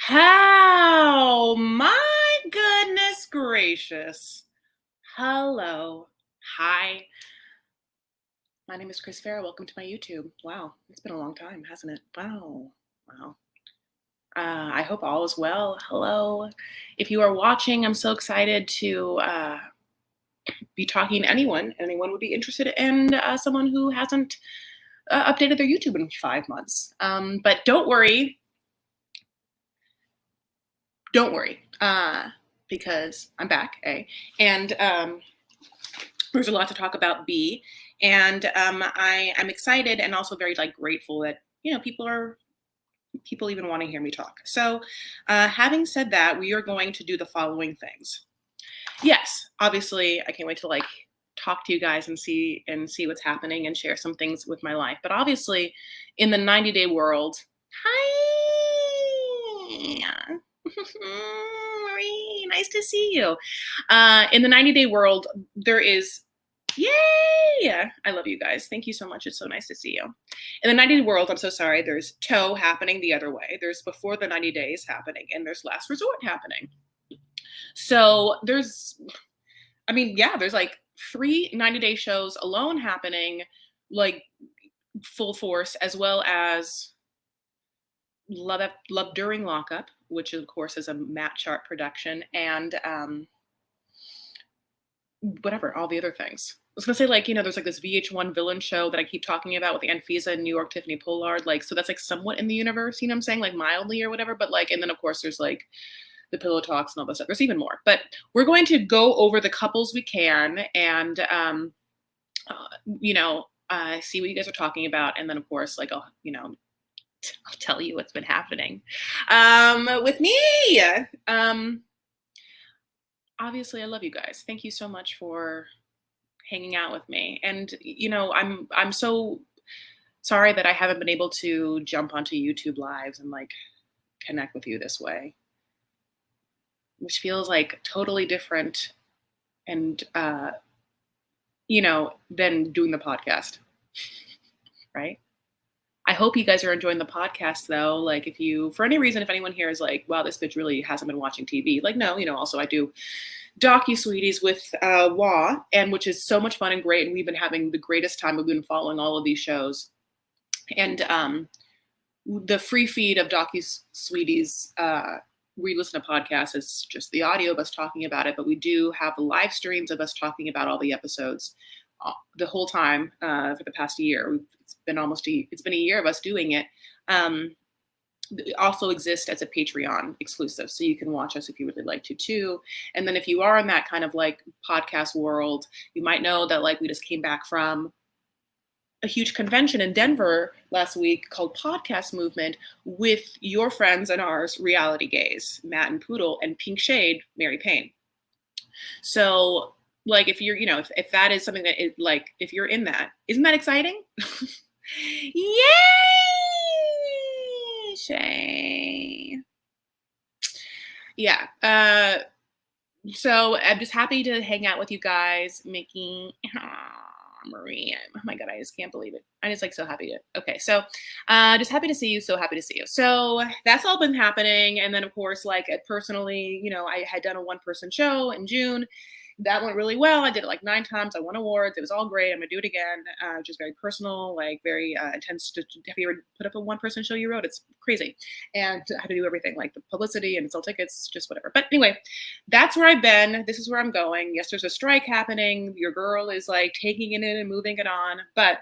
How? My goodness gracious. Hello. Hi. My name is Chris Farah. Welcome to my YouTube. Wow. It's been a long time, hasn't it? Wow. Wow. I hope all is well. Hello. If you are watching, I'm so excited to be talking to anyone. Anyone would be interested in someone who hasn't updated their YouTube in 5 months. But don't worry. Don't worry. Because I'm back, A. And there's a lot to talk about, B. And I'm excited and also very grateful that people even want to hear me talk. So, having said that, we are going to do the following things. Yes, obviously, I can't wait to talk to you guys and see what's happening and share some things with my life. But obviously, in the 90-day world, hi. Marie, nice to see you. In the 90-day world, there is, yay! I love you guys. Thank you so much. It's so nice to see you. In the 90-day world, I'm so sorry, there's toe happening the other way. There's before the 90 days happening, and there's last resort happening. So there's 3 90-day shows alone happening, full force, as well as Love During Lockup, which of course is a Matt Sharp production, and whatever, all the other things. I was gonna say, there's this VH1 villain show that I keep talking about with Ann Fiza and New York Tiffany Pollard, so that's somewhat in the universe, you know what I'm saying, mildly or whatever, but and then of course there's the pillow talks and all this stuff. There's even more, but we're going to go over the couples we can and see what you guys are talking about, and then of course I'll tell you what's been happening with me. Obviously, I love you guys. Thank you so much for hanging out with me. And I'm so sorry that I haven't been able to jump onto YouTube lives and connect with you this way, which feels totally different and than doing the podcast, right? I hope you guys are enjoying the podcast, though. If you, for any reason, if anyone here is wow, this bitch really hasn't been watching TV, no, also I do docu-sweeties with Wah, and which is so much fun and great, and we've been having the greatest time. We've been following all of these shows, and the free feed of docu-sweeties, we listen to podcasts, is just the audio of us talking about it, but we do have live streams of us talking about all the episodes the whole time for the past year. It's been a year of us doing it. It also exists as a Patreon exclusive, so you can watch us if you really like to too. And then if you are in that kind of podcast world, you might know that we just came back from a huge convention in Denver last week called Podcast Movement with your friends and ours, Reality Gaze, Matt and Poodle, and Pink Shade, Mary Payne. So if you're, if that is something that if you're in that, isn't that exciting? Yay, Shay. Yeah. So I'm just happy to hang out with you guys, making Marie. Oh my God, I just can't believe it. I'm just so happy to. Okay, so just happy to see you. So happy to see you. So that's all been happening, and then of course, personally, I had done a 1-person show in June. That went really well. I did it 9 times. I won awards. It was all great. I'm gonna do it again. Just very personal, very intense. Have you ever put up a 1-person show you wrote? It's crazy, and I had to do everything, the publicity and sell tickets, just whatever. But anyway, that's where I've been. This is where I'm going. Yes, there's a strike happening. Your girl is taking it in and moving it on. But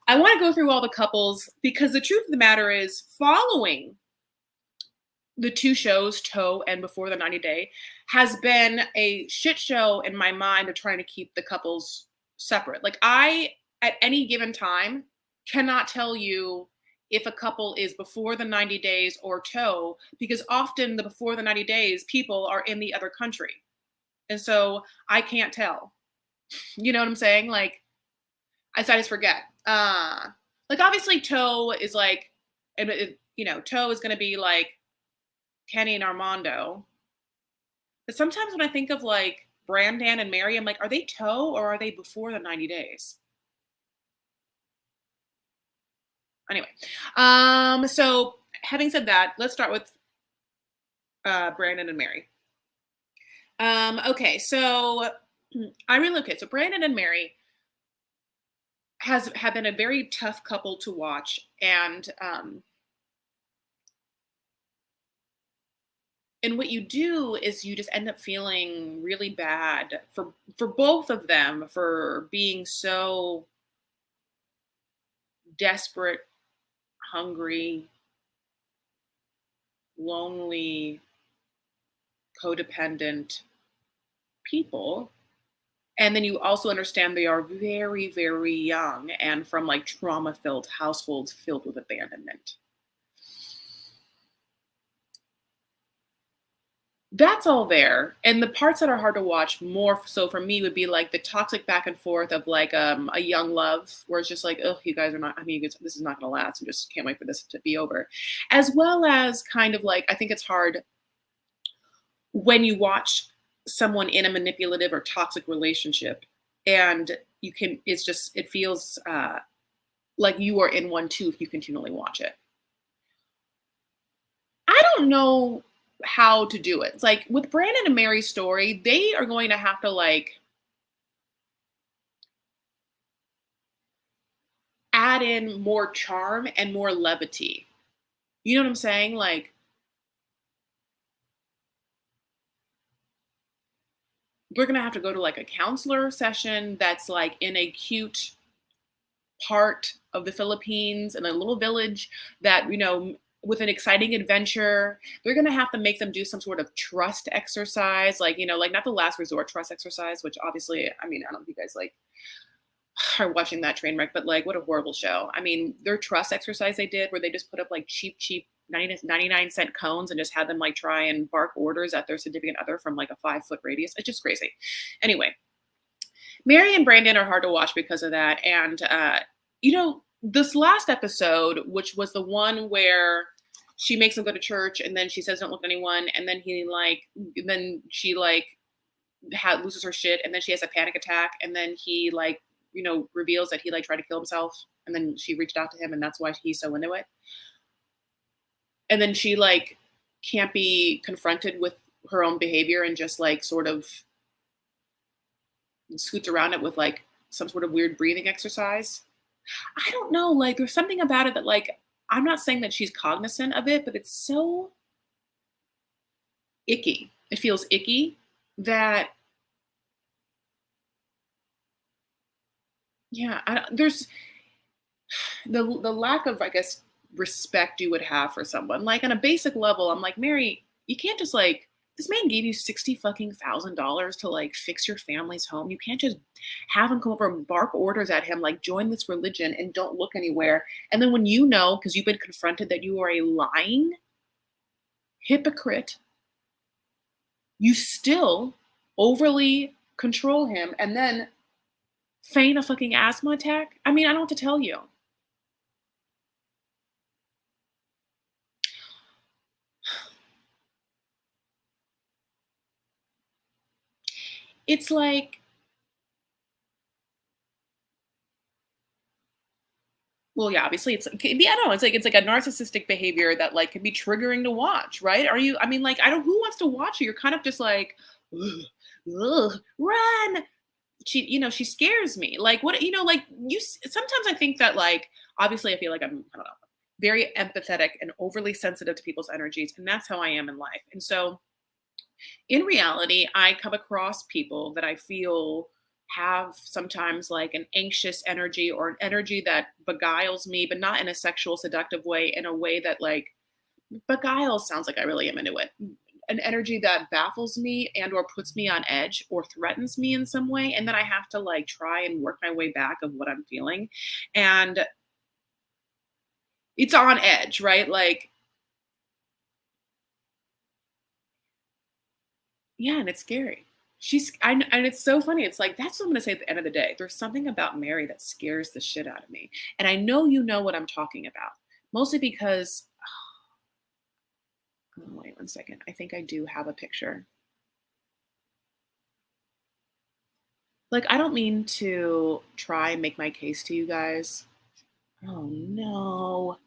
I want to go through all the couples because the truth of the matter is, following the 2 shows, Toe and Before the 90 Day, has been a shit show in my mind of trying to keep the couples separate. I, at any given time, cannot tell you if a couple is before the 90 days or Toe, because often the before the 90 days people are in the other country. And so I can't tell. You know what I'm saying? I just forget. Obviously Toe is Toe is going to be Kenny and Armando. But sometimes when I think of Brandon and Mary, I'm are they Toe or are they before the 90 days? Anyway, so having said that, let's start with Brandon and Mary. Okay, so I really okay. So Brandon and Mary have been a very tough couple to watch, and what you do is you just end up feeling really bad for both of them for being so desperate, hungry, lonely, codependent people. And then you also understand they are very, very young and from like trauma filled households filled with abandonment. That's all there. And the parts that are hard to watch more so for me would be like the toxic back and forth of like a young love where it's just like, oh, you guys are not, I mean, this is not going to last. I just can't wait for this to be over. As well as kind of like, I think it's hard when you watch someone in a manipulative or toxic relationship and you can, it's just, it feels like you are in one too if you continually watch it. I don't know how to do it. It's like with Brandon and Mary's story, they are going to have to like add in more charm and more levity. You know what I'm saying? Like we're going to have to go to like a counselor session that's like in a cute part of the Philippines in a little village that, you know, with an exciting adventure. They're going to have to make them do some sort of trust exercise, like, you know, like not the last resort trust exercise, which obviously, I mean, I don't know if you guys like are watching that train wreck, but like what a horrible show. I mean, their trust exercise they did where they just put up like cheap 99-cent cones and just had them like try and bark orders at their significant other from like a 5-foot radius. It's just crazy. Anyway, Mary and Brandon are hard to watch because of that. And, you know, this last episode, which was the one where she makes him go to church and then she says, don't look at anyone. And then then she like loses her shit. And then she has a panic attack. And then he like, you know, reveals that he like tried to kill himself. And then she reached out to him and that's why he's so into it. And then she like can't be confronted with her own behavior and just like sort of scoots around it with like some sort of weird breathing exercise. I don't know. Like, there's something about it that, like, I'm not saying that she's cognizant of it, but it's so icky. It feels icky that, yeah, there's the lack of, I guess, respect you would have for someone. Like, on a basic level, I'm like, Mary, you can't just like, this man gave you 60 fucking $1,000 to like fix your family's home. You can't just have him come over and bark orders at him, like join this religion and don't look anywhere. And then when you know, because you've been confronted that you are a lying hypocrite, you still overly control him and then feign a fucking asthma attack. I mean, I don't know what to tell you. It's like, well, yeah, obviously it's like, yeah, no, it's like a narcissistic behavior that like can be triggering to watch, right? Are you? I mean, like, I don't. Who wants to watch it? You're kind of just like, ugh, run. She, you know, she scares me. Like, what, you know, like sometimes I think that like, obviously, I feel like I don't know, very empathetic and overly sensitive to people's energies, and that's how I am in life. And so in reality, I come across people that I feel have sometimes like an anxious energy or an energy that beguiles me, but not in a sexual seductive way, in a way that like beguiles sounds like I really am into it. An energy that baffles me and or puts me on edge or threatens me in some way. And then I have to like try and work my way back of what I'm feeling. And it's on edge, right? Like, yeah, and it's scary. And it's so funny. It's like, that's what I'm going to say at the end of the day. There's something about Mary that scares the shit out of me. And I know you know what I'm talking about, mostly because, oh, wait 1 second. I think I do have a picture. Like, I don't mean to try and make my case to you guys. Oh, no.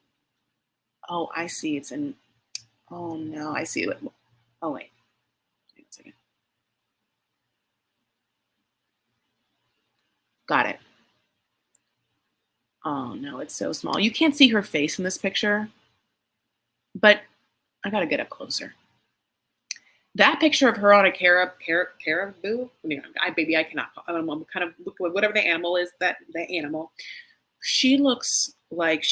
Oh, I see. Oh, no. I see it. Oh, wait. Wait a second. Got it. Oh, no, it's so small. You can't see her face in this picture, but I got to get up closer. That picture of her on a caribou, I cannot, I'm kind of, whatever the animal is, that the animal, she looks like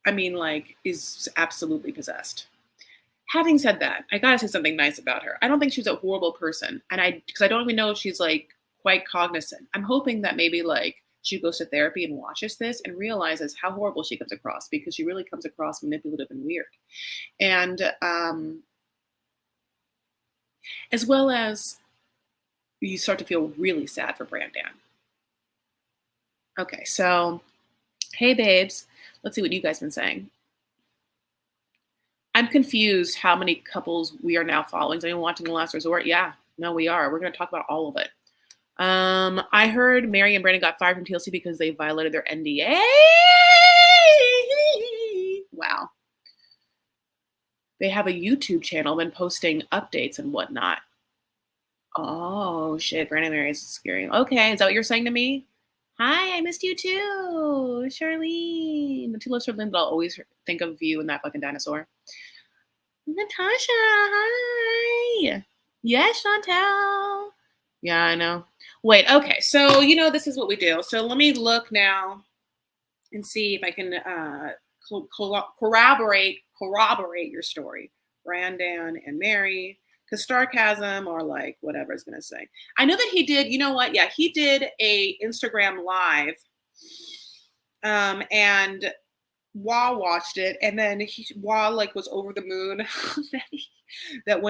like is absolutely possessed. Having said that, I gotta say something nice about her. I don't think she's a horrible person, and because I don't even know if she's like quite cognizant. I'm hoping that maybe like she goes to therapy and watches this and realizes how horrible she comes across, because she really comes across manipulative and weird. And as well as you start to feel really sad for Brandan. Okay, so hey babes, let's see what you guys been saying. I'm confused how many couples we are now following. Is anyone watching The Last Resort? Yeah, no, we are. We're going to talk about all of it. I heard Mary and Brandon got fired from TLC because they violated their NDA. Wow. They have a YouTube channel, been posting updates and whatnot. Oh, shit. Brandon and Mary is scary. Okay, is that what you're saying to me? Hi, I missed you too, Charlene. The two lives Charlene, but I'll always think of you and that fucking dinosaur. Natasha, hi. Yes, Chantel. Yeah, I know. Wait, okay. So, this is what we do. So let me look now and see if I can corroborate your story. Brandan and Mary, because sarcasm or like whatever it's going to say. I know that he did, you know what? Yeah, he did a Instagram live and Wah watched it, and then Wah like was over the moon that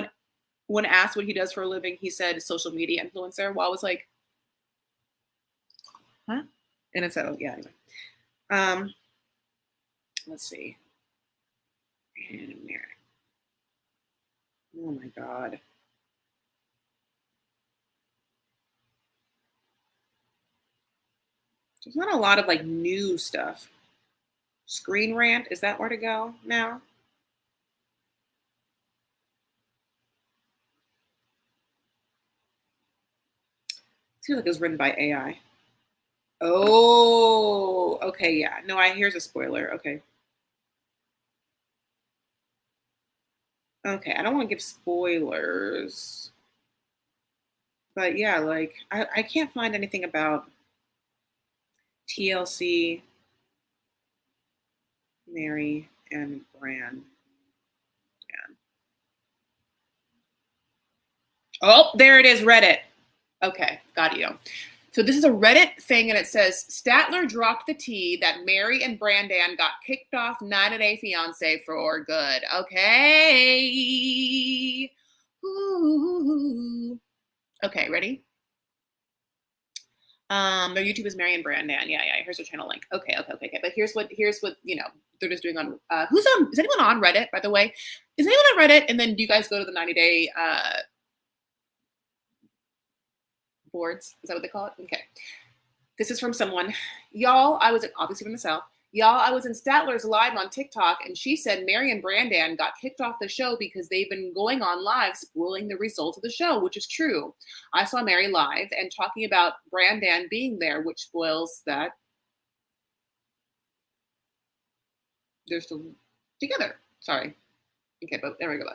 when asked what he does for a living, he said social media influencer. Wah was like, huh? And it said, oh yeah, anyway. Let's see. And Mary. Oh my God. There's not a lot of like new stuff. Screen Rant, is that where to go now? It feels like it was written by AI. Oh, okay, yeah. No, here's a spoiler. Okay. Okay, I don't want to give spoilers. But yeah, like I can't find anything about TLC, Mary, and Bran. Oh, there it is, Reddit. Okay, got you. So this is a Reddit thing, and it says Statler dropped the tea that Mary and Brandan got kicked off 90 Day Fiance for good. Okay. Ooh. Okay, ready? Their YouTube is Mary and Brandan. Yeah. Here's their channel link. Okay. But here's what they're just doing on. Is anyone on Reddit? By the way, is anyone on Reddit? And then do you guys go to the 90 Day boards? Is that what they call it? Okay. This is from someone. Y'all, I was obviously from the South. Y'all, I was in Statler's live on TikTok, and she said Mary and Brandan got kicked off the show because they've been going on live spoiling the results of the show, which is true. I saw Mary live and talking about Brandan being there, which spoils that they're still together. Sorry. Okay, but there we go.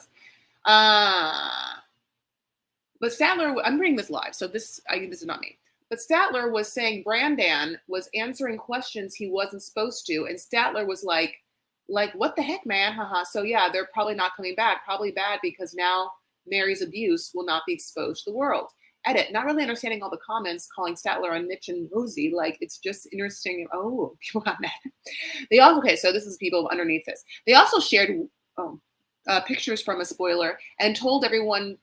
But Statler, I'm reading this live, so this is not me. But Statler was saying Brandan was answering questions he wasn't supposed to, and Statler was like, what the heck, man? Haha. So yeah, they're probably not coming back. Probably bad because now Mary's abuse will not be exposed to the world. Edit. Not really understanding all the comments calling Statler a Mitch and Rosie. Like it's just interesting. Oh, people got mad. They also so this is people underneath this. They also shared pictures from a spoiler and told everyone.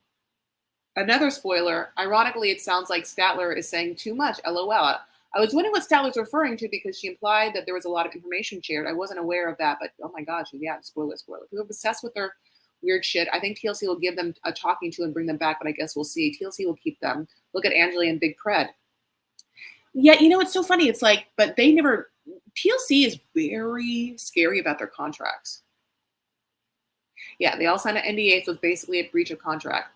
Another spoiler, ironically, it sounds like Statler is saying too much, LOL. I was wondering what Statler's referring to because she implied that there was a lot of information shared. I wasn't aware of that, but oh my gosh, yeah, spoiler. People are obsessed with their weird shit. I think TLC will give them a talking to and bring them back, but I guess we'll see. TLC will keep them. Look at Angela and Big Pred. Yeah, it's so funny. It's like, but they never, TLC is very scary about their contracts. Yeah, they all signed an NDA, so it's basically a breach of contract.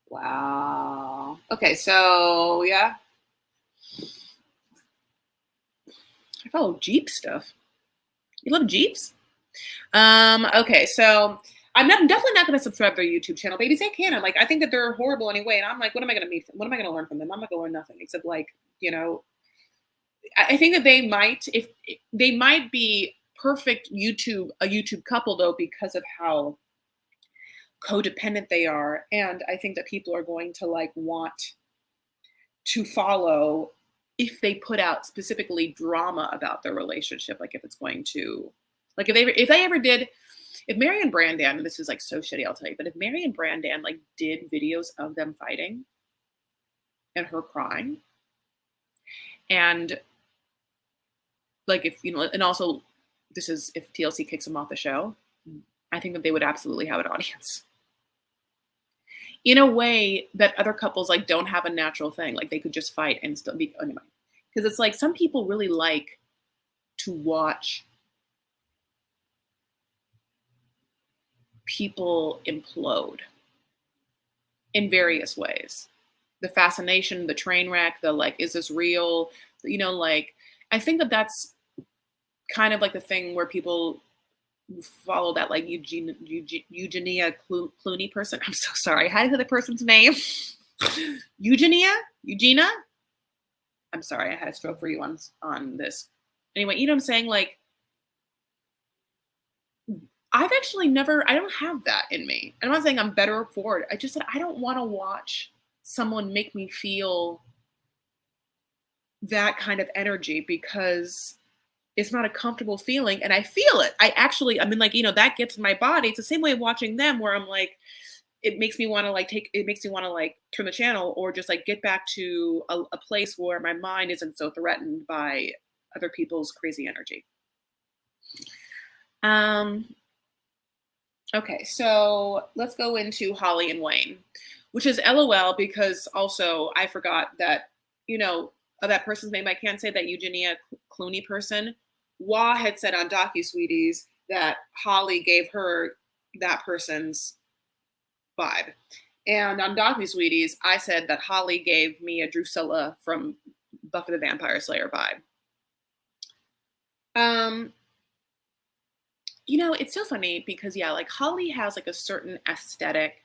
Wow. Okay, so yeah, I follow Jeep stuff. You love Jeeps? Okay, so I'm definitely not going to subscribe to their YouTube channel. Babies, they can. I'm like, I think that they're horrible anyway, and I'm like, what am I going to meet? What am I going to learn from them? I'm not going to learn nothing except like, you know, I think that they might, if they might be perfect a YouTube couple though, because of how codependent they are, and I think that people are going to like want to follow if they put out specifically drama about their relationship, like if it's going to, like if they ever did, if Mary and Brandan, and this is like so shitty, I'll tell you, but if Mary and Brandan like did videos of them fighting and her crying, and like if and also this is if TLC kicks them off the show, I think that they would absolutely have an audience in a way that other couples like don't have a natural thing. Like they could just fight and still be anyway. Because it's like some people really like to watch people implode in various ways. The fascination, the train wreck, the like, is this real? Like I think that that's kind of like the thing where people follow that like Eugenia Clooney person. I'm so sorry. How do you say the person's name? Eugenia? I'm sorry. I had a stroke for you on this. Anyway, you know what I'm saying? Like, I've actually never, I don't have that in me. I'm not saying I'm better for it. I just said I don't want to watch someone make me feel that kind of energy because it's not a comfortable feeling and I feel it. I mean, like, that gets in my body. It's the same way watching them where I'm like, it makes me want to like turn the channel or just like get back to a place where my mind isn't so threatened by other people's crazy energy. Okay, so let's go into Holly and Wayne, which is LOL because also I forgot that, of that person's name. I can't say that Eugenia Clooney person. Wah had said on DocuSweeties that Holly gave her that person's vibe. And on DocuSweeties, I said that Holly gave me a Drusilla from Buffy the Vampire Slayer vibe. It's so funny because yeah, like Holly has like a certain aesthetic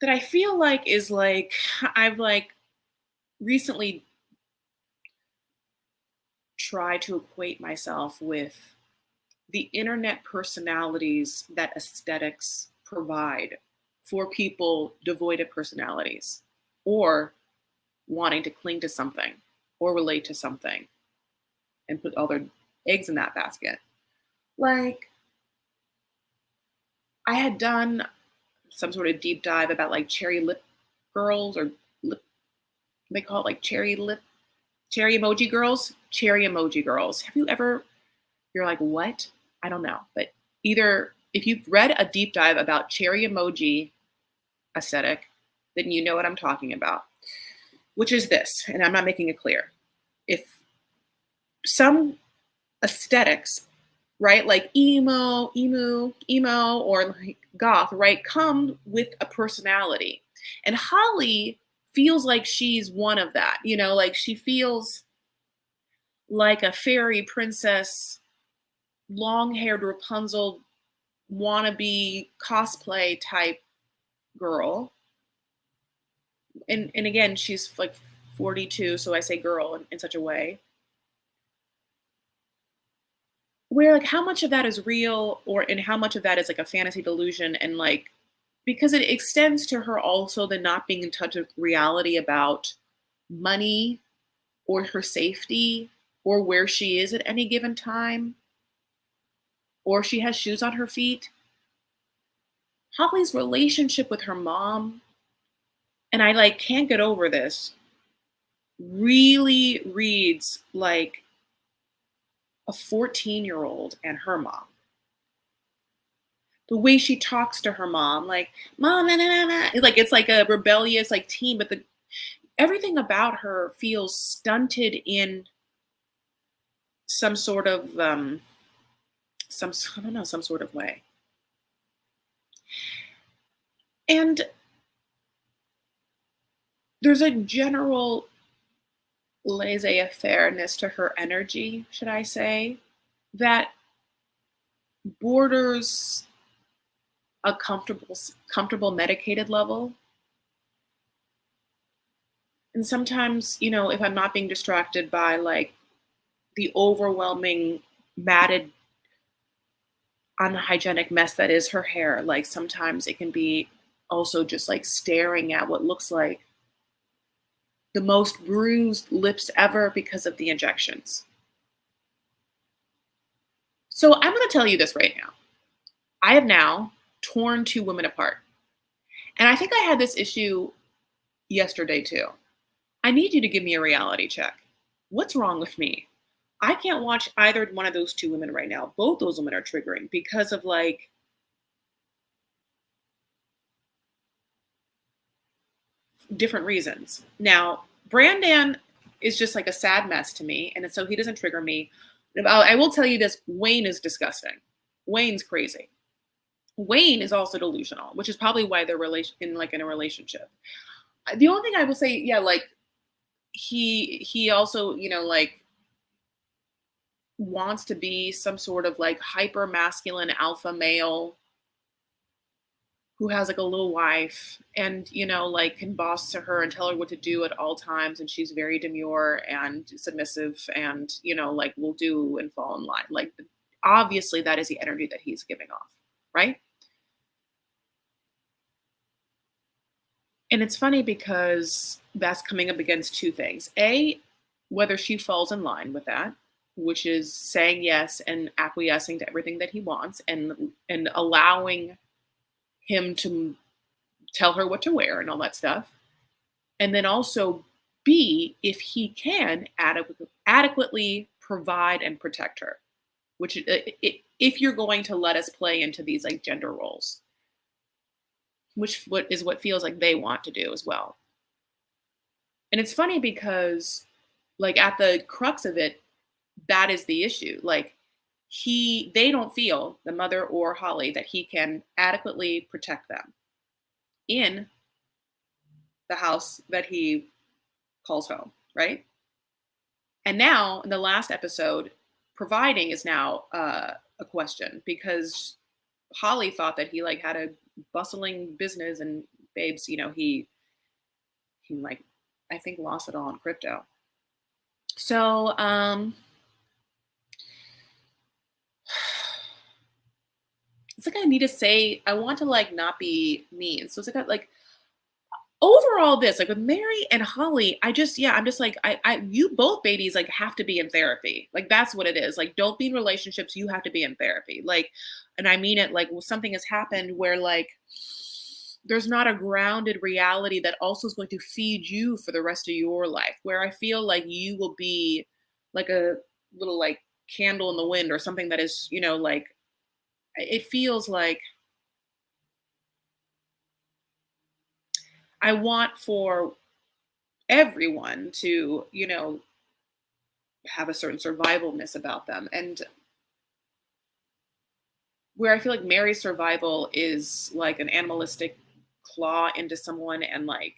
that I feel like is like I've like recently tried to equate myself with the internet personalities that aesthetics provide for people devoid of personalities or wanting to cling to something or relate to something and put all their eggs in that basket. Like, I had done some sort of deep dive about like cherry lip girls or lip, they call it like cherry emoji girls. Have you ever, you're like, what? I don't know. But either if you've read a deep dive about cherry emoji aesthetic, then you know what I'm talking about, which is this, and I'm not making it clear. If some aesthetics, right, like emo, or like goth, right, come with a personality. And Holly feels like she's one of that, like she feels like a fairy princess, long-haired Rapunzel wannabe cosplay type girl. And again, she's like 42, so I say girl in such a way where like how much of that is real and how much of that is like a fantasy delusion, and like because it extends to her also the not being in touch with reality about money or her safety or where she is at any given time or she has shoes on her feet. Holly's relationship with her mom, and I like can't get over this, really reads like a 14-year-old and her mom. The way she talks to her mom, like mom, nah, nah, nah, nah. It's like a rebellious like teen, but everything about her feels stunted in some sort of I don't know, some sort of way. And there's a general laissez-faire-ness to her energy, should I say, that borders a comfortable medicated level. And sometimes, if I'm not being distracted by like the overwhelming matted unhygienic mess that is her hair, like sometimes it can be also just like staring at what looks like the most bruised lips ever because of the injections. So I'm going to tell you this right now. I have now torn two women apart. And I think I had this issue yesterday too. I need you to give me a reality check. What's wrong with me? I can't watch either one of those two women right now. Both those women are triggering because of like different reasons. Now, Brandon is just like a sad mess to me, and so he doesn't trigger me. I will tell you this: Wayne is disgusting. Wayne's crazy. Wayne is also delusional, which is probably why they're in a relationship. The only thing I will say, yeah, like he also, like wants to be some sort of like hyper masculine alpha male who has like a little wife and, like can boss to her and tell her what to do at all times. And she's very demure and submissive and, like will do and fall in line. Like, obviously that is the energy that he's giving off. Right. And it's funny because that's coming up against two things. A, whether she falls in line with that, which is saying yes and acquiescing to everything that he wants and allowing him to tell her what to wear and all that stuff. And then also B, if he can adequately provide and protect her, which if you're going to let us play into these like gender roles, which is what feels like they want to do as well. And it's funny because like at the crux of it, that is the issue. Like they don't feel, the mother or Holly, that he can adequately protect them in the house that he calls home, right? And now in the last episode, providing is now a question because Holly thought that he like had a bustling business and babes, he like I think lost it all in crypto. So it's like I need to say I want to like not be mean. So it's like overall this like with Mary and Holly, I'm just like you both babies like have to be in therapy. Like that's what it is. Like don't be in relationships, you have to be in therapy. Like, and I mean it like something has happened where like there's not a grounded reality that also is going to feed you for the rest of your life, where I feel like you will be like a little like candle in the wind or something that is, like it feels like I want for everyone to, have a certain survivalness about them. And where I feel like Mary's survival is like an animalistic claw into someone and like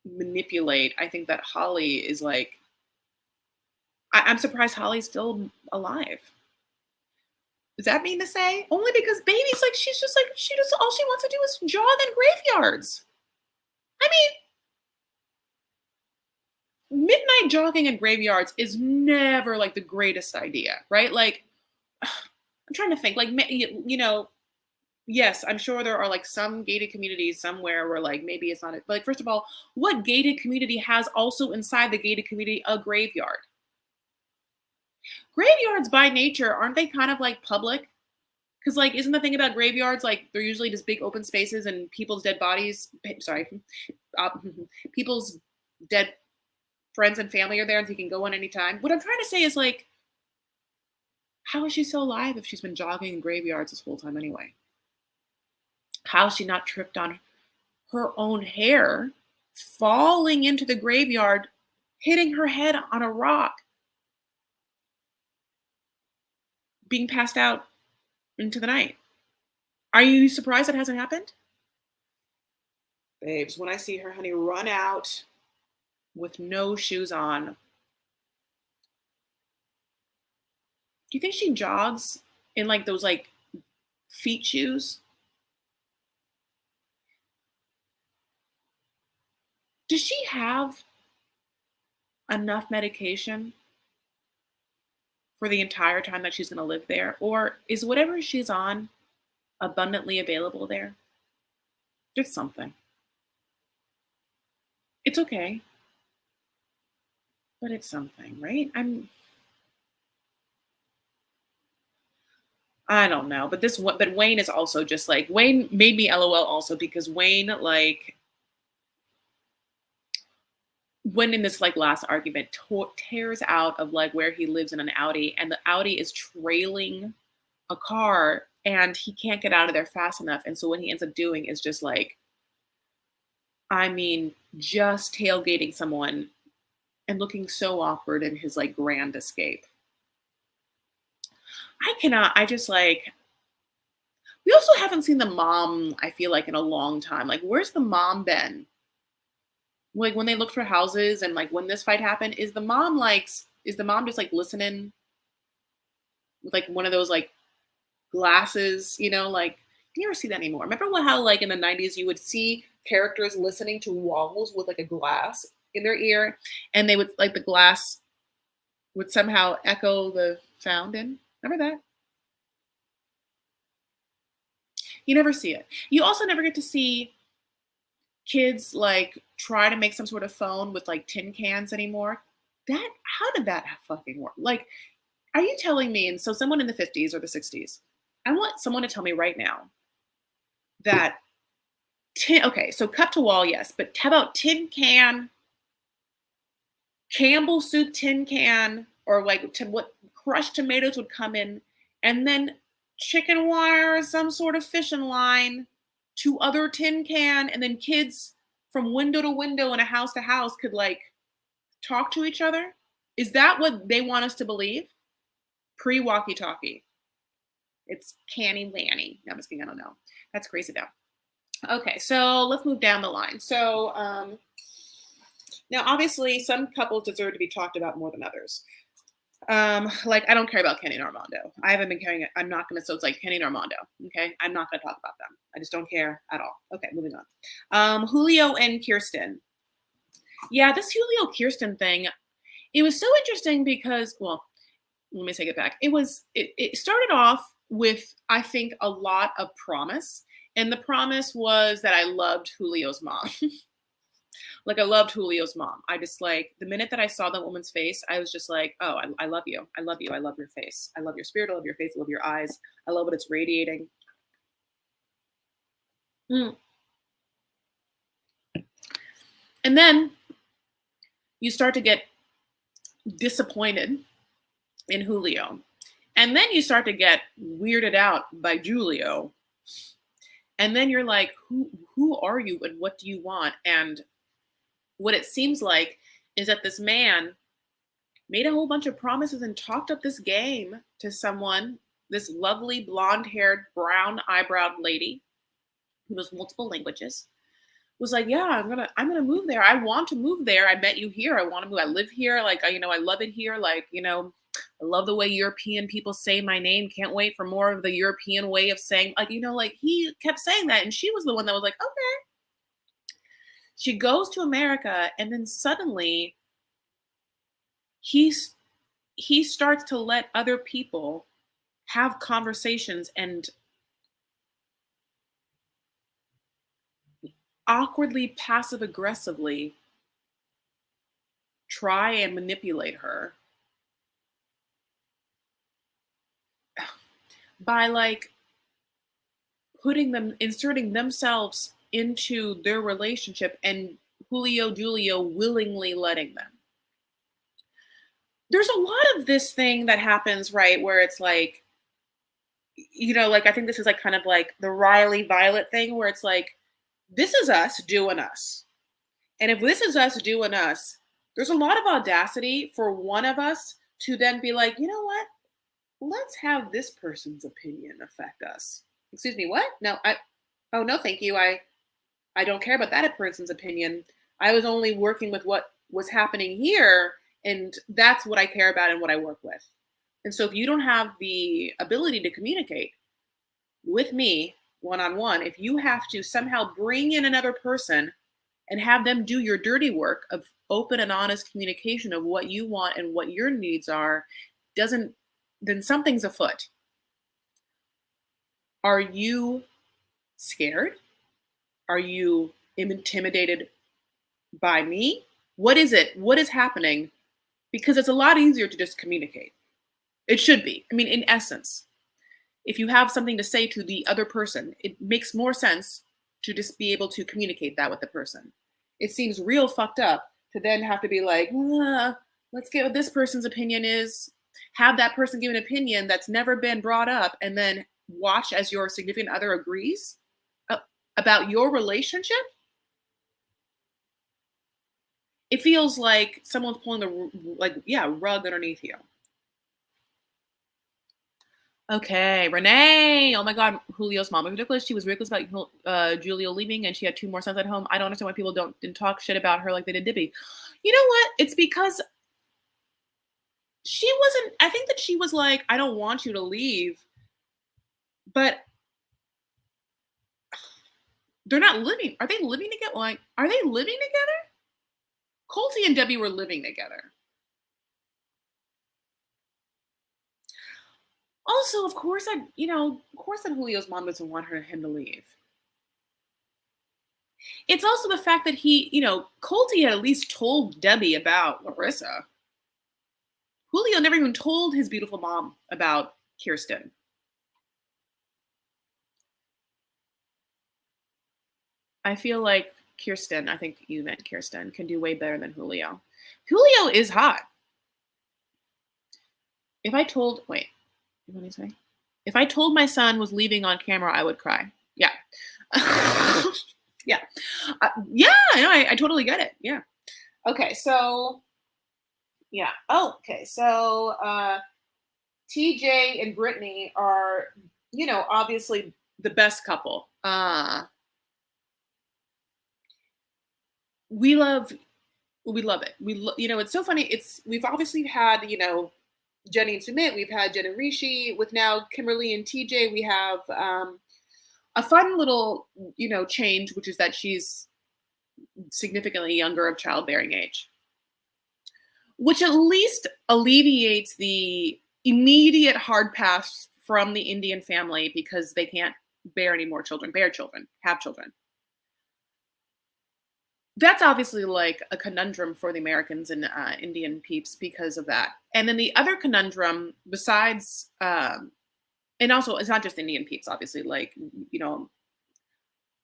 manipulate. I think that Holly is like, I'm surprised Holly's still alive. Does that mean to say? Only because baby's like, she's just like, she just, all she wants to do is jog in graveyards. I mean, midnight jogging in graveyards is never like the greatest idea, right? Like, I'm trying to think, like, yes, I'm sure there are like some gated communities somewhere where like maybe it's not, but like, first of all, what gated community has also inside the gated community a graveyard? Graveyards by nature, aren't they kind of like public? Because like, isn't the thing about graveyards like they're usually just big open spaces and people's dead bodies? Sorry, uh, people's dead friends and family are there, and so you can go in anytime. What I'm trying to say is like, how is she still alive if she's been jogging in graveyards this whole time anyway? How is she not tripped on her own hair, falling into the graveyard, hitting her head on a rock? being passed out into the night. Are you surprised that hasn't happened? Babes, when I see her, honey, run out with no shoes on, do you think she jogs in like those like feet shoes? Does she have enough medication for the entire time that she's going to live there? Or is whatever she's on abundantly available there? There's something. It's okay, but it's something, right? I don't know, but but Wayne is also just like Wayne made me LOL also because Wayne like when in this like last argument tears out of like where he lives in an Audi and the Audi is trailing a car and he can't get out of there fast enough. And so what he ends up doing is just like, I mean, just tailgating someone and looking so awkward in his like grand escape. I just like, we also haven't seen the mom, I feel like, in a long time. Like, where's the mom been? Like when they looked for houses and like when this fight happened, is the mom just like listening with like one of those like glasses, you know, like you never see that anymore. Remember how like in the 90s you would see characters listening to walls with like a glass in their ear and they would like the glass would somehow echo the sound in? Remember that? You never see it. You also never get to see kids like try to make some sort of phone with like tin cans anymore. How did that fucking work? Like, are you telling me, and so someone in the 50s or the 60s, I want someone to tell me right now that okay, so cut to wall, yes, but how about tin can, Campbell soup tin can, or like what crushed tomatoes would come in, and then chicken wire or some sort of fishing line to other tin can, and then kids from window to window and a house to house could like talk to each other? Is that what they want us to believe? Pre walkie talkie. It's canny lanny. No, I'm just kidding. I don't know. That's crazy though. Okay, so let's move down the line. So now obviously some couples deserve to be talked about more than others. Like I don't care about Kenny and Armando. I haven't been caring. I'm not gonna. So it's like Kenny and Armando. Okay, I'm not gonna talk about them. I just don't care at all. Okay, moving on. Julio and Kirsten. Yeah, this Julio Kirsten thing. It was so interesting because, well, let me take it back. It started off with I think a lot of promise, and the promise was that I loved Julio's mom. Like I loved Julio's mom. I just like the minute that I saw that woman's face, I was just like, oh, I love you. I love you. I love your face. I love your spirit. I love your face. I love your eyes. I love what it's radiating. Mm. And then you start to get disappointed in Julio. And then you start to get weirded out by Julio. And then you're like, who are you and what do you want? And what it seems like is that this man made a whole bunch of promises and talked up this game to someone, this lovely blonde-haired, brown-eyebrowed lady who knows multiple languages, was like, yeah, I'm gonna move there. I want to move there. I met you here. I want to move. I live here. Like, I love it here. Like, I love the way European people say my name. Can't wait for more of the European way of saying, like, like he kept saying that. And she was the one that was like, okay. She goes to America and then suddenly he starts to let other people have conversations and awkwardly passive aggressively try and manipulate her by like inserting themselves into their relationship and Julio willingly letting them. There's a lot of this thing that happens, right, where it's like, like I think this is like kind of like the Riley Violet thing where it's like, this is us doing us. And if this is us doing us, there's a lot of audacity for one of us to then be like, you know what? let's have this person's opinion affect us. Excuse me, what? No, oh no, thank you. I don't care about that person's opinion. I was only working with what was happening here, and that's what I care about and what I work with. And so if you don't have the ability to communicate with me one on one, if you have to somehow bring in another person and have them do your dirty work of open and honest communication of what you want and what your needs are, doesn't then something's afoot. Are you scared? Are you intimidated by me? What is it? What is happening? Because it's a lot easier to just communicate. It should be. I mean, in essence, if you have something to say to the other person, it makes more sense to just be able to communicate that with the person. It seems real fucked up to then have to be like, let's get what this person's opinion is, have that person give an opinion that's never been brought up, and then watch as your significant other agrees about your relationship. It feels like someone's pulling the rug underneath you. Okay, Renee. Oh my God, Julio's mom was ridiculous. She was ridiculous about Julio leaving, and she had 2 more sons at home. I don't understand why people didn't talk shit about her like they did Dibby. You know what? It's because she wasn't. I think that she was like, I don't want you to leave, but they're not living. Are they living together? Like, are they living together? Colty and Debbie were living together. Also, of course, that Julio's mom doesn't want him to leave. It's also the fact that Colty had at least told Debbie about Larissa. Julio never even told his beautiful mom about Kirsten. I feel like Kirsten, I think you meant Kirsten, can do way better than Julio. Julio is hot. If I told my son was leaving on camera, I would cry. Yeah. Yeah. Yeah, I know. I totally get it. Yeah. Okay. So, yeah. Oh, okay. So, TJ and Brittany are, obviously the best couple. We love it. It's so funny. We've obviously had, Jenny and Sumit, we've had Jen and Rishi. With now Kimberly and TJ, we have a fun little, change, which is that she's significantly younger of childbearing age, which at least alleviates the immediate hard pass from the Indian family because they can't bear any more children, have children. That's obviously like a conundrum for the Americans and Indian peeps because of that. And then the other conundrum, besides, and also it's not just Indian peeps, obviously, like,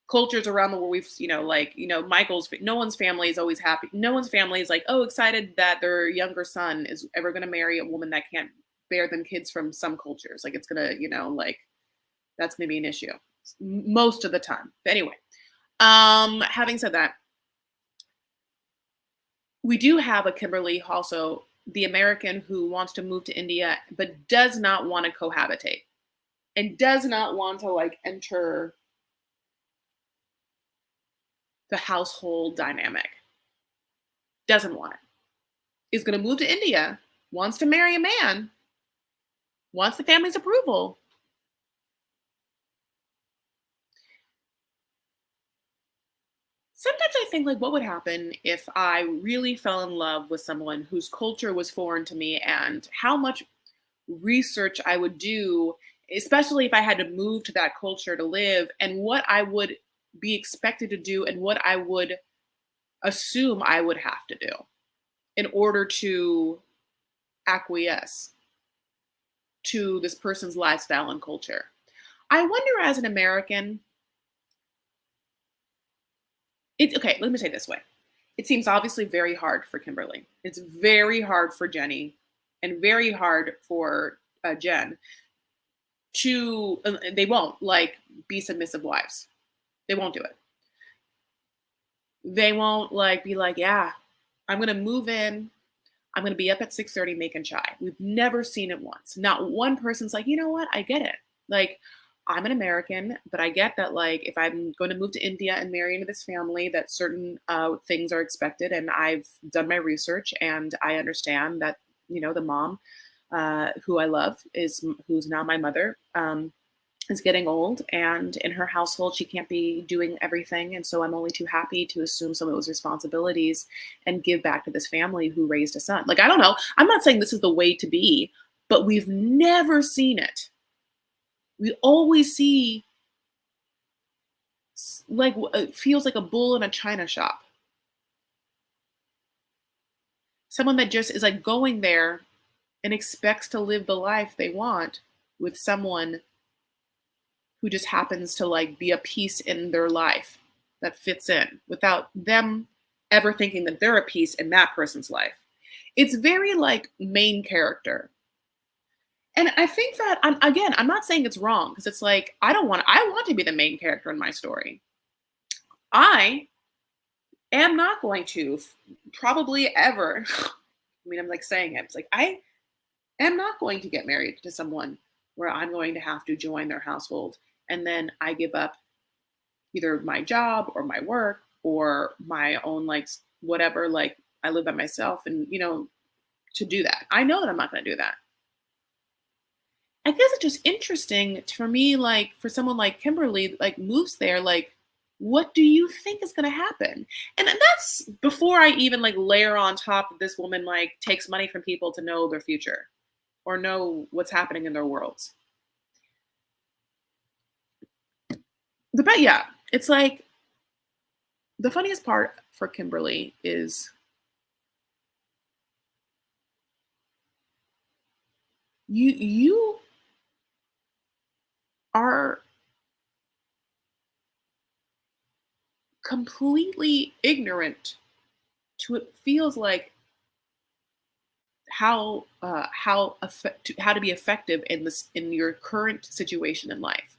cultures around the world, Michael's, no one's family is always happy. No one's family is like, oh, excited that their younger son is ever going to marry a woman that can't bear them kids from some cultures. Like it's going to, that's going to be an issue most of the time. But anyway, having said that, we do have a Kimberly, also the American who wants to move to India, but does not want to cohabitate and does not want to enter the household dynamic. Doesn't want it. Is going to move to India, wants to marry a man, wants the family's approval. Sometimes I think what would happen if I really fell in love with someone whose culture was foreign to me, and how much research I would do, especially if I had to move to that culture to live, and what I would be expected to do and what I would assume I would have to do in order to acquiesce to this person's lifestyle and culture. I wonder, as an American, okay, let me say it this way. It seems obviously very hard for Kimberly. It's very hard for Jenny and very hard for Jen to, they won't be submissive wives. They won't do it. They won't be like, yeah, I'm going to move in. I'm going to be up at 6:30 making chai. We've never seen it once. Not one person's like, you know what? I get it. Like, I'm an American, but I get that, like, if I'm going to move to India and marry into this family, that certain things are expected. And I've done my research and I understand that, the mom who I love who's now my mother. Is getting old, and in her household she can't be doing everything, and so I'm only too happy to assume some of those responsibilities and give back to this family who raised a son. Like, I don't know, I'm not saying this is the way to be, but we've never seen it. We always see, like, it feels like a bull in a china shop, someone that just is like going there and expects to live the life they want with someone who just happens to, like, be a piece in their life that fits in without them ever thinking that they're a piece in that person's life. It's very, like, main character. And I think that, I'm not saying it's wrong, because it's like, I want to be the main character in my story. I am not going to probably ever, I mean, I'm like saying it, it's like, I am not going to get married to someone where I'm going to have to join their household and then I give up either my job or my work or my own, like, whatever, like, I live by myself, and to do that. I know that I'm not going to do that. I guess it's just interesting for me, like, for someone like Kimberly, like, moves there, like, what do you think is going to happen? And that's before I even, like, layer on top of this woman, like, takes money from people to know their future or know what's happening in their worlds. But yeah, it's like, the funniest part for Kimberly is you are completely ignorant to, it feels like, how to be effective in your current situation in life.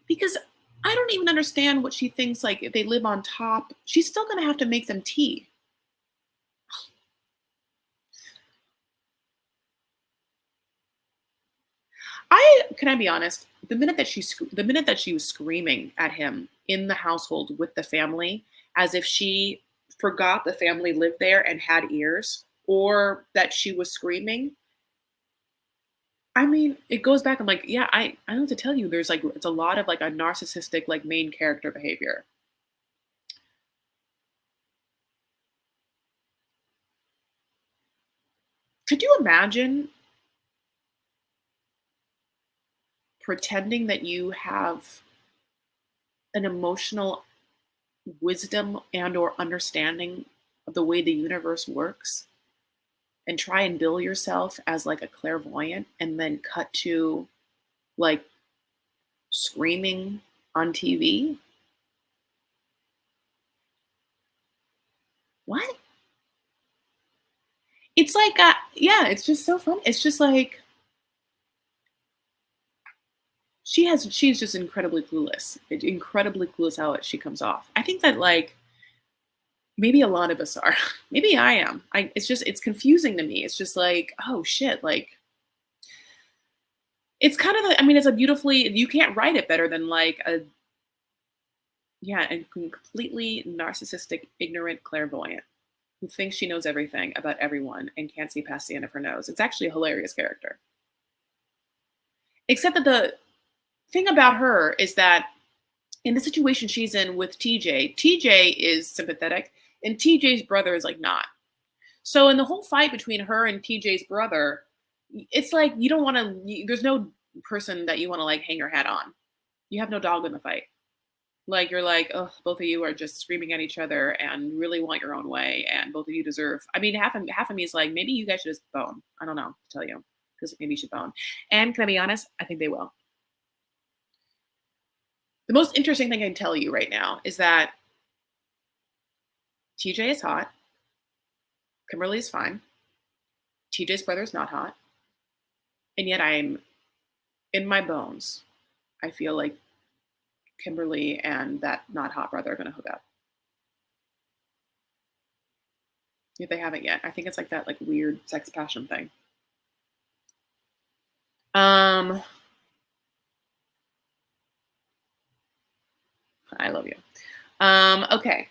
Because I don't even understand what she thinks, like, if they live on top, she's still going to have to make them tea. Can I be honest? The minute that she was screaming at him in the household with the family, as if she forgot the family lived there and had ears, or that she was screaming, I mean, it goes back. I'm like, yeah, I know what to tell you. There's, like, it's a lot of, like, a narcissistic, like, main character behavior. Could you imagine pretending that you have an emotional wisdom and or understanding of the way the universe works, and try and bill yourself as, like, a clairvoyant, and then cut to, like, screaming on TV? What? It's like, yeah, it's just so funny. It's just like, she's just incredibly clueless how she comes off. I think that, like, maybe a lot of us are. Maybe I am. It's confusing to me. It's just like, oh shit, like, it's kind of, I mean, it's a beautifully, you can't write it better than, like, a, yeah, a completely narcissistic, ignorant clairvoyant who thinks she knows everything about everyone and can't see past the end of her nose. It's actually a hilarious character. Except that the thing about her is that in the situation she's in with TJ is sympathetic, and TJ's brother is, like, not. So in the whole fight between her and TJ's brother, it's like, you don't want to. There's no person that you want to, like, hang your hat on. You have no dog in the fight. Like, you're like, oh, both of you are just screaming at each other and really want your own way, and both of you deserve. I mean, half of me is like, maybe you guys should just bone. I don't know to tell you, because maybe you should bone. And can I be honest? I think they will. The most interesting thing I can tell you right now is that TJ is hot. Kimberly is fine. TJ's brother is not hot. And yet I'm in my bones. I feel like Kimberly and that not hot brother are going to hook up. if they haven't yet. I think it's like that like weird sex passion thing. I love you. Okay.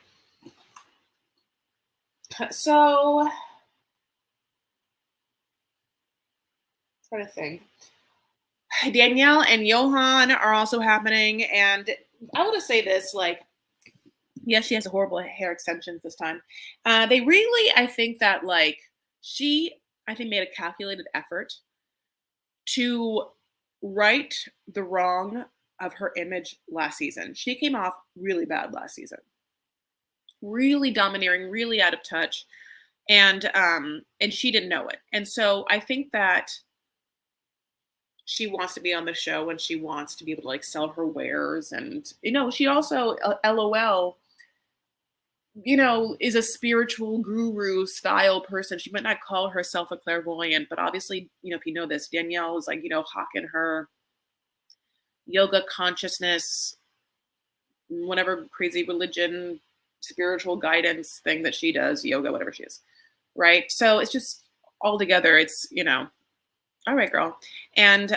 So trying to think. Danielle and Yohan are also happening, and I want to say this: like, yes, she has a horrible hair extensions this time. They really, I think that like she, I think, made a calculated effort to right the wrong of her image last season. She came off really bad last season, really domineering, really out of touch, and she didn't know it. And so I think that she wants to be on the show and she wants to be able to like sell her wares, and she also LOL, is a spiritual guru style person. She might not call herself a clairvoyant, but obviously, if you know this, Danielle is like, hawking her yoga consciousness, whatever crazy religion, spiritual guidance thing that she does, yoga, whatever she is. Right. So it's just all together. It's, all right, girl. And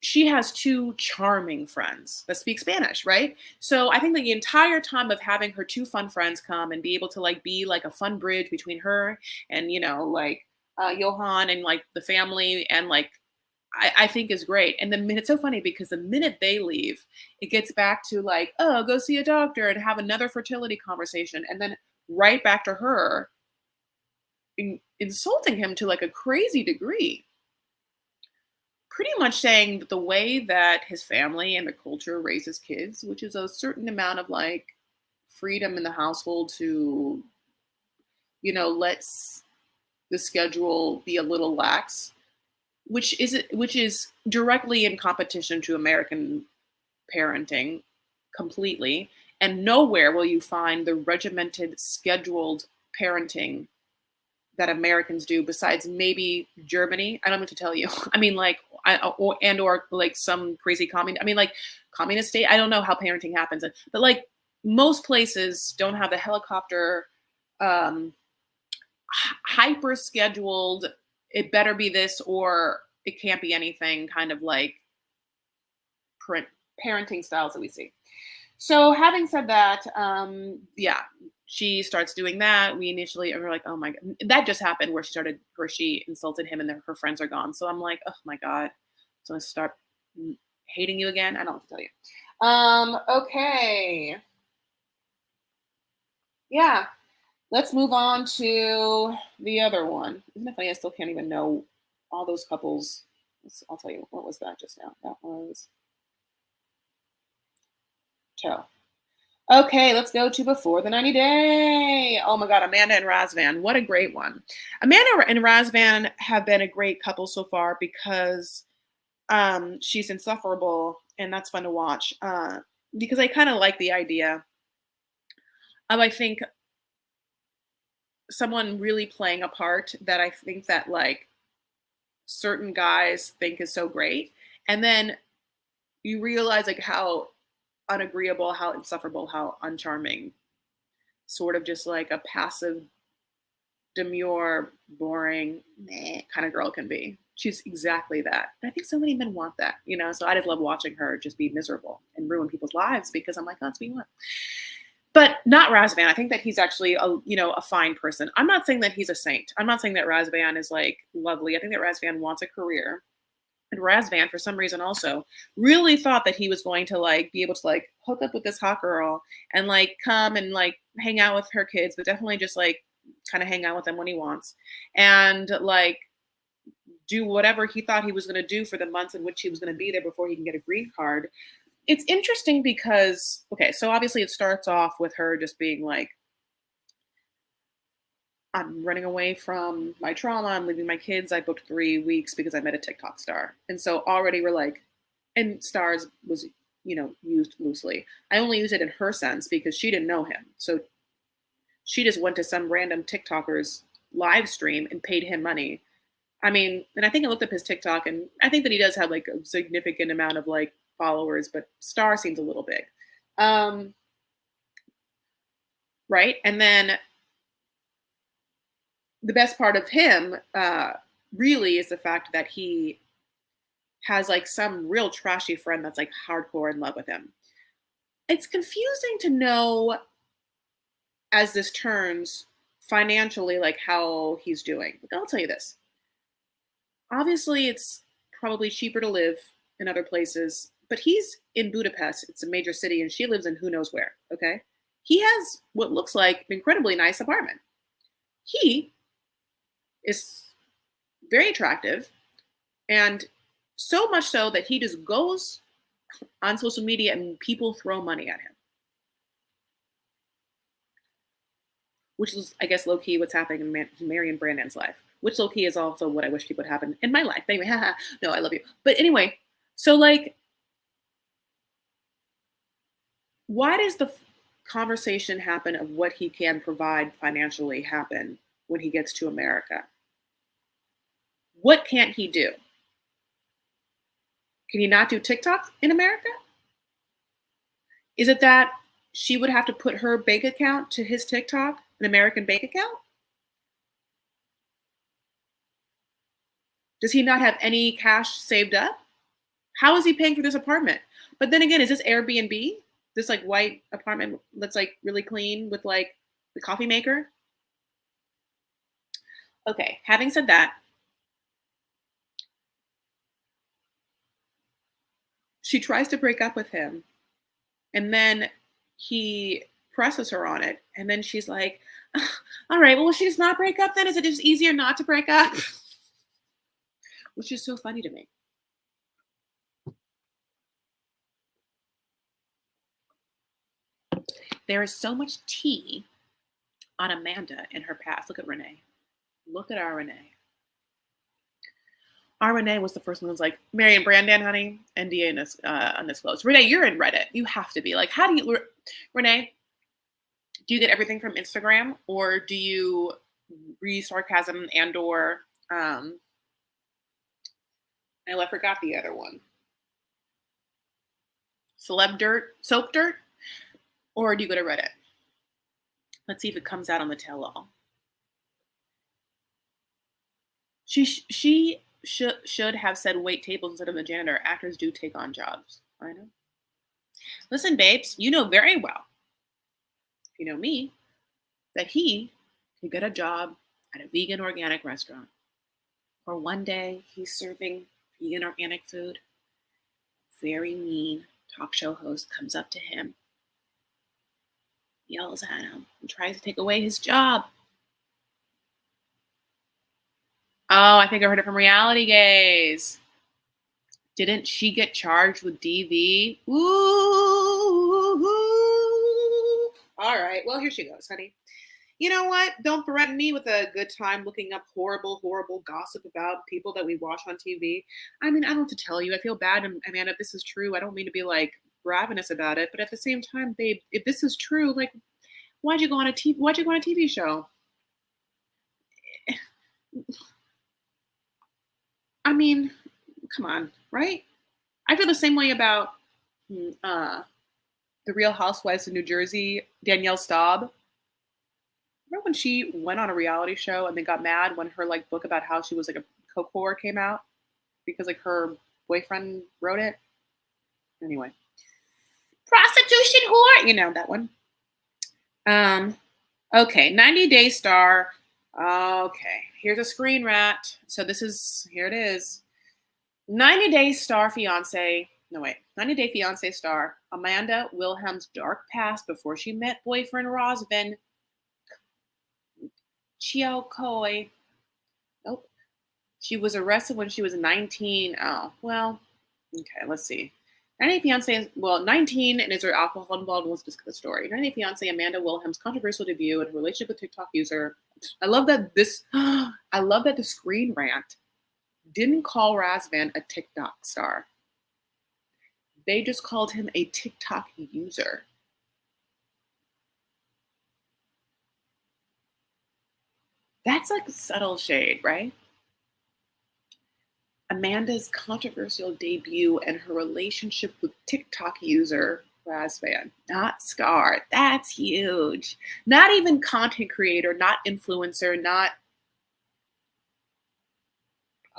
she has two charming friends that speak Spanish, right? So I think the entire time of having her two fun friends come and be able to like be like a fun bridge between her and like Yohan and like the family, and like I think is great. And it's so funny because the minute they leave, it gets back to like, oh, go see a doctor and have another fertility conversation, and then right back to her insulting him to like a crazy degree, pretty much saying that the way that his family and the culture raises kids, which is a certain amount of like freedom in the household to, let the schedule be a little lax, which is directly in competition to American parenting completely. And nowhere will you find the regimented, scheduled parenting that Americans do, besides maybe Germany. I don't know what to tell you. I mean, like, or like some crazy communist state. I don't know how parenting happens, but like most places don't have the helicopter, hyper scheduled. It better be this or it can't be anything kind of like parenting styles that we see. So having said that, yeah, she starts doing that. We initially are like, oh my God, that just happened where she insulted him and then her friends are gone. So I'm like, oh my God, so I start hating you again. I don't know what to tell you. Okay. Yeah. Let's move on to the other one. Isn't it funny? I still can't even know all those couples. I'll tell you, what was that just now? That was Toe. Okay, let's go to Before the 90 Day. Oh my God, Amanda and Razvan. What a great one. Amanda and Razvan have been a great couple so far because she's insufferable and that's fun to watch. Because I kind of like the idea of, I think, someone really playing a part that I think that like certain guys think is so great. And then you realize like how unagreeable, how insufferable, how uncharming, sort of just like a passive, demure, boring, meh kind of girl can be. She's exactly that. And I think so many men want that, So I just love watching her just be miserable and ruin people's lives because I'm like, oh, that's what you want. But not Razvan. I think that he's actually a fine person. I'm not saying that he's a saint. I'm not saying that Razvan is like lovely. I think that Razvan wants a career. And Razvan, for some reason, also really thought that he was going to like be able to like hook up with this hot girl and like come and like hang out with her kids, but definitely just like kind of hang out with them when he wants and like do whatever he thought he was going to do for the months in which he was going to be there before he can get a green card. It's interesting because, okay, so obviously it starts off with her just being like, I'm running away from my trauma. I'm leaving my kids. I booked 3 weeks because I met a TikTok star. And so already we're like, and stars was, used loosely. I only use it in her sense because she didn't know him. So she just went to some random TikToker's live stream and paid him money. I mean, and I think I looked up his TikTok and I think that he does have like a significant amount of like followers, but star seems a little big. Right. And then the best part of him really is the fact that he has like some real trashy friend that's like hardcore in love with him. It's confusing to know as this turns financially, like how he's doing. But I'll tell you this. Obviously, it's probably cheaper to live in other places, but he's in Budapest. It's a major city, and she lives in who knows where. Okay. He has what looks like an incredibly nice apartment. He is very attractive, and so much so that he just goes on social media and people throw money at him, which is, I guess, low key what's happening in Mary and Brandon's life, which low key is also what I wish people would happen in my life. Anyway, haha, no, I love you. But anyway, so like, why does the conversation happen of what he can provide financially happen when he gets to America? What can't he do? Can he not do TikTok in America? Is it that she would have to put her bank account to his TikTok, an American bank account? Does he not have any cash saved up? How is he paying for this apartment? But then again, is this Airbnb? This like white apartment that's like really clean with like the coffee maker? Okay, having said that, she tries to break up with him, and then he presses her on it, and then she's like, all right, well, will she just not break up then? Is it just easier not to break up? Which is so funny to me. There is so much tea on Amanda in her past. Look at Renee. Look at our Renee. Our Renee was the first one who was like, Mary and Brandon, honey, NDA undisclosed. Renee, you're in Reddit. You have to be. Like, how do you, Renee, do you get everything from Instagram, or do you read sarcasm and or, I forgot the other one. Celeb dirt, soap dirt, or do you go to Reddit? Let's see if it comes out on the tell-all. She should have said wait tables instead of the janitor. Actors do take on jobs. I know. Listen, babes, you know very well, if you know me, that he could get a job at a vegan organic restaurant. Or one day he's serving vegan organic food. Very mean talk show host comes up to him, yells at him, and tries to take away his job. Oh, I think I heard it from Reality Gaze. Didn't she get charged with DV? Ooh. All right. Well, here she goes, honey. You know what? Don't threaten me with a good time looking up horrible, horrible gossip about people that we watch on TV. I mean, I don't know what to tell you. I feel bad, Amanda, if this is true. I don't mean to be like ravenous about it, but at the same time, babe, if this is true, like, why'd you go on a TV show? I mean, come on, right? I feel the same way about the Real Housewives of New Jersey, Danielle Staub. Remember when she went on a reality show and they got mad when her like book about how she was like a coke whore came out because like her boyfriend wrote it? Anyway, prostitution whore, you know that one. Okay, 90 Day Star. Okay, here's a screen rat. So here it is. 90 Day Star fiance. No, wait. 90 Day Fiance star Amanda Wilhelm's dark past before she met boyfriend Razvan Chiokoi. Nope. She was arrested when she was 19. Oh, well, okay, let's see. 90 Day Fiance, 19, and is there alcohol involved? Let's discuss the story. 90 Day Fiance Amanda Wilhelm's controversial debut and her relationship with TikTok user. I love that the screen rant didn't call Razvan a TikTok star. They just called him a TikTok user. That's like subtle shade, right? Amanda's controversial debut and her relationship with TikTok user Razvan, not Scar. That's huge. Not even content creator, not influencer, not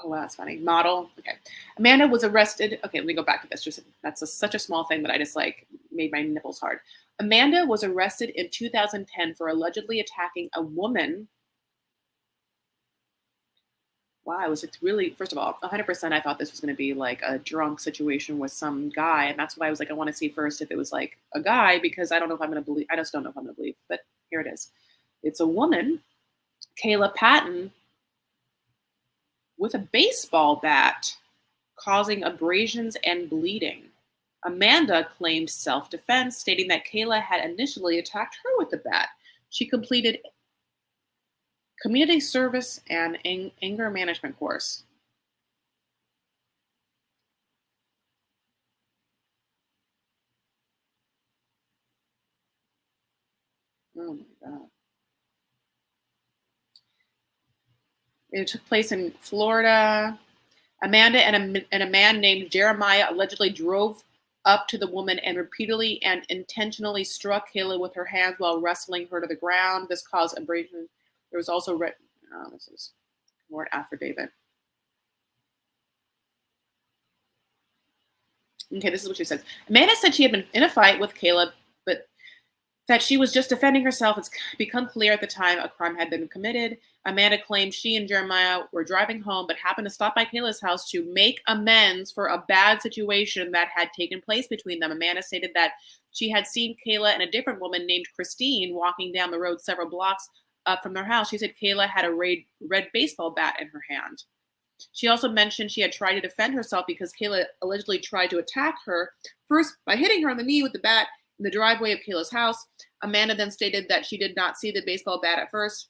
Oh, wow, that's funny. Model. Okay. Amanda was arrested. Okay, let me go back to this. Just that's such a small thing that I just like made my nipples hard. Amanda was arrested in 2010 for allegedly attacking a woman. Wow, it was really, first of all, 100% I thought this was going to be like a drunk situation with some guy. And that's why I was like, I want to see first if it was like a guy, because I don't know if I'm going to believe, I just don't know if I'm going to believe, but here it is. It's a woman, Kayla Patton, with a baseball bat, causing abrasions and bleeding. Amanda claimed self-defense, stating that Kayla had initially attacked her with the bat. She completed community service and anger management course. Oh my God. It took place in Florida. Amanda and a man named Jeremiah allegedly drove up to the woman and repeatedly and intentionally struck Kayla with her hands while wrestling her to the ground. This caused abrasion. There was also this is more affidavit. Okay, this is what she says. Amanda said she had been in a fight with Kayla, but that she was just defending herself. It's become clear at the time a crime had been committed. Amanda claimed she and Jeremiah were driving home, but happened to stop by Kayla's house to make amends for a bad situation that had taken place between them. Amanda stated that she had seen Kayla and a different woman named Christine walking down the road several blocks up from their house. She said Kayla had a red baseball bat in her hand. She also mentioned she had tried to defend herself because Kayla allegedly tried to attack her, first by hitting her on the knee with the bat in the driveway of Kayla's house. Amanda then stated that she did not see the baseball bat at first.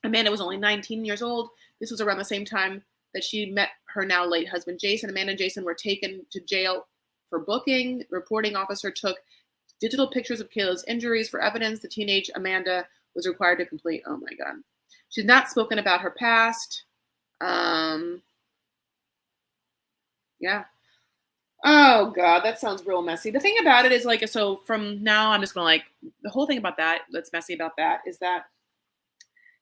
Amanda was only 19 years old. This was around the same time that she met her now late husband, Jason. Amanda and Jason were taken to jail for booking. Reporting officer took digital pictures of Kayla's injuries for evidence. The teenage Amanda was required to complete. Oh my God. She's not spoken about her past. Yeah. Oh God, that sounds real messy. The thing about it is like, so from now I'm just gonna like, the whole thing about that that's messy about that is that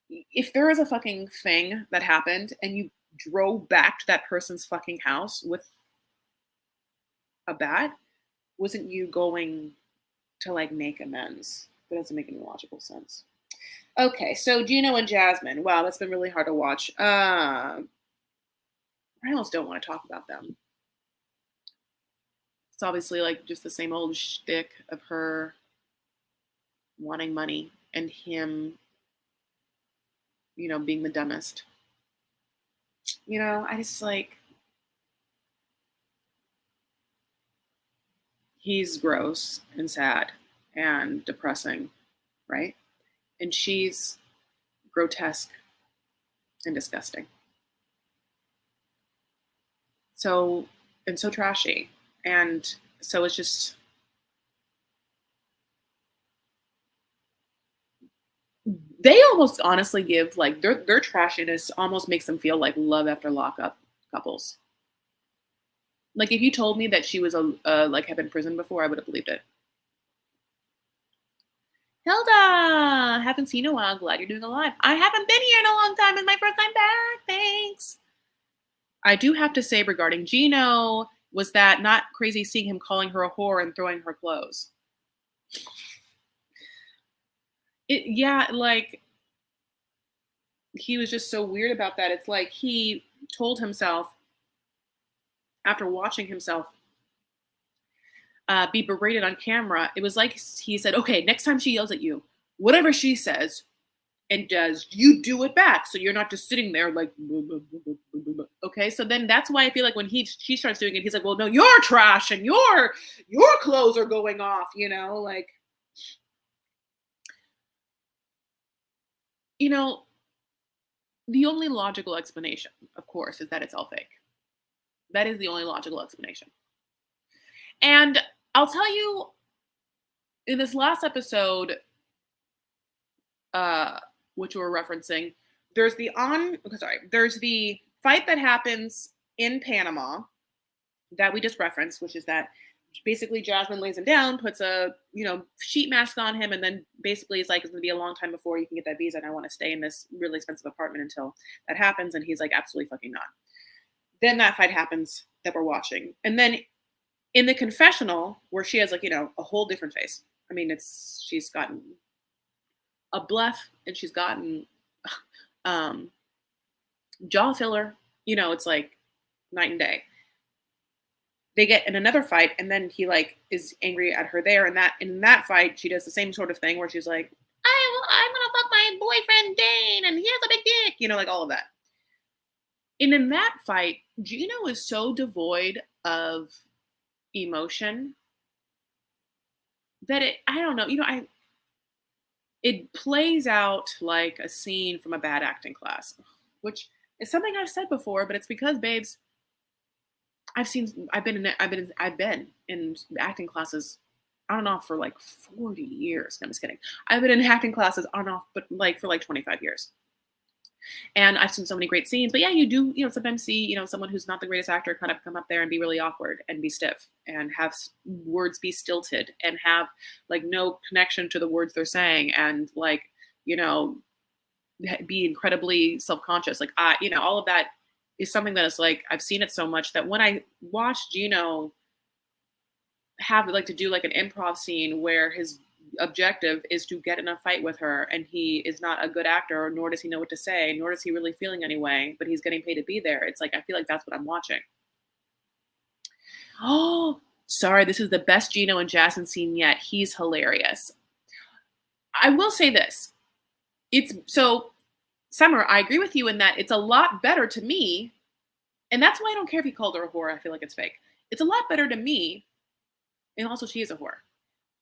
if there is a fucking thing that happened and you drove back to that person's fucking house with a bat, wasn't you going to like make amends? That doesn't make any logical sense. Okay, so Gino and Jasmine. Wow, that's been really hard to watch. I almost don't want to talk about them. It's obviously like just the same old shtick of her wanting money and him, being the dumbest. I just like, he's gross and sad and depressing, right? And she's grotesque and disgusting. So trashy. And so it's just, they almost honestly give like their trashiness almost makes them feel like love after lockup couples. Like if you told me that she was like had been in prison before, I would have believed it. Hilda, haven't seen you in a while. Glad you're doing a live. I haven't been here in a long time. It's my first time back. Thanks. I do have to say regarding Gino, was that not crazy seeing him calling her a whore and throwing her clothes? Yeah, like he was just so weird about that. It's like he told himself after watching himself be berated on camera, it was like he said, okay, next time she yells at you, whatever she says and does, you do it back. So you're not just sitting there like, okay. So then that's why I feel like when she starts doing it, he's like, well, no, you're trash and your clothes are going off, like, the only logical explanation, of course, is that it's all fake. That is the only logical explanation. And I'll tell you, in this last episode, which we're referencing, there's the fight that happens in Panama that we just referenced, which is that basically Jasmine lays him down, puts a sheet mask on him, and then basically it's like it's gonna be a long time before you can get that visa, and I want to stay in this really expensive apartment until that happens, and he's like, absolutely fucking not. Then that fight happens that we're watching. And then in the confessional, where she has like, a whole different face. I mean, she's gotten a bluff and she's gotten um jaw filler. It's like night and day. They get in another fight, and then he like is angry at her there. And that in that fight, she does the same sort of thing where she's like, I'm gonna fuck my boyfriend Dane, and he has a big dick, like all of that. And in that fight, Gino is so devoid of emotion that I don't know, it plays out like a scene from a bad acting class, which is something I've said before, but it's because, babes, I've been in acting classes on and off for like 40 years. No, I'm just kidding. I've been in acting classes on and off, but like for like 25 years. And I've seen so many great scenes. But yeah, you do, sometimes see, someone who's not the greatest actor kind of come up there and be really awkward and be stiff and have words be stilted and have like no connection to the words they're saying and like, be incredibly self-conscious. Like all of that is something that is like, I've seen it so much that when I watch Gino have like to do like an improv scene where his objective is to get in a fight with her and he is not a good actor, nor does he know what to say, nor does he really feeling anyway, but he's getting paid to be there. It's like, I feel like that's what I'm watching. Oh, sorry. This is the best Gino and Jasmine scene yet. He's hilarious. I will say this. Summer, I agree with you in that it's a lot better to me. And that's why I don't care if he called her a whore. I feel like it's fake. It's a lot better to me. And also she is a whore.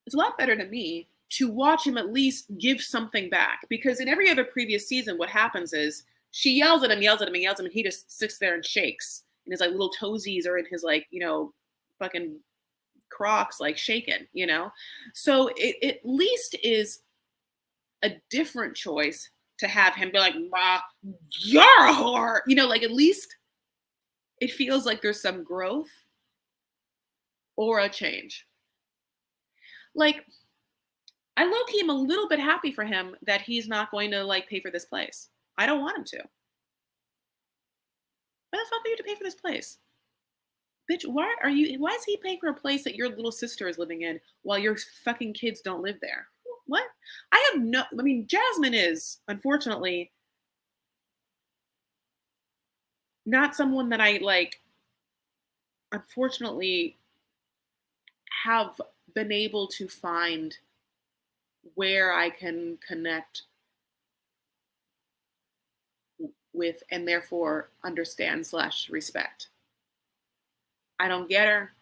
It's a lot better to me to watch him at least give something back. Because in every other previous season, what happens is she yells at him, and he just sits there and shakes. And his like little toesies are in his like, fucking Crocs, like shaking, So it at least is a different choice to have him be like, "Ma, you're a whore." Like at least it feels like there's some growth or a change. Like, I low-key am a little bit happy for him that he's not going to like pay for this place. I don't want him to. Why the fuck are you to pay for this place? Bitch, why is he paying for a place that your little sister is living in while your fucking kids don't live there? What? Jasmine is, unfortunately, not someone that I like, unfortunately, have been able to find where I can connect with and therefore understand / respect. I don't get her.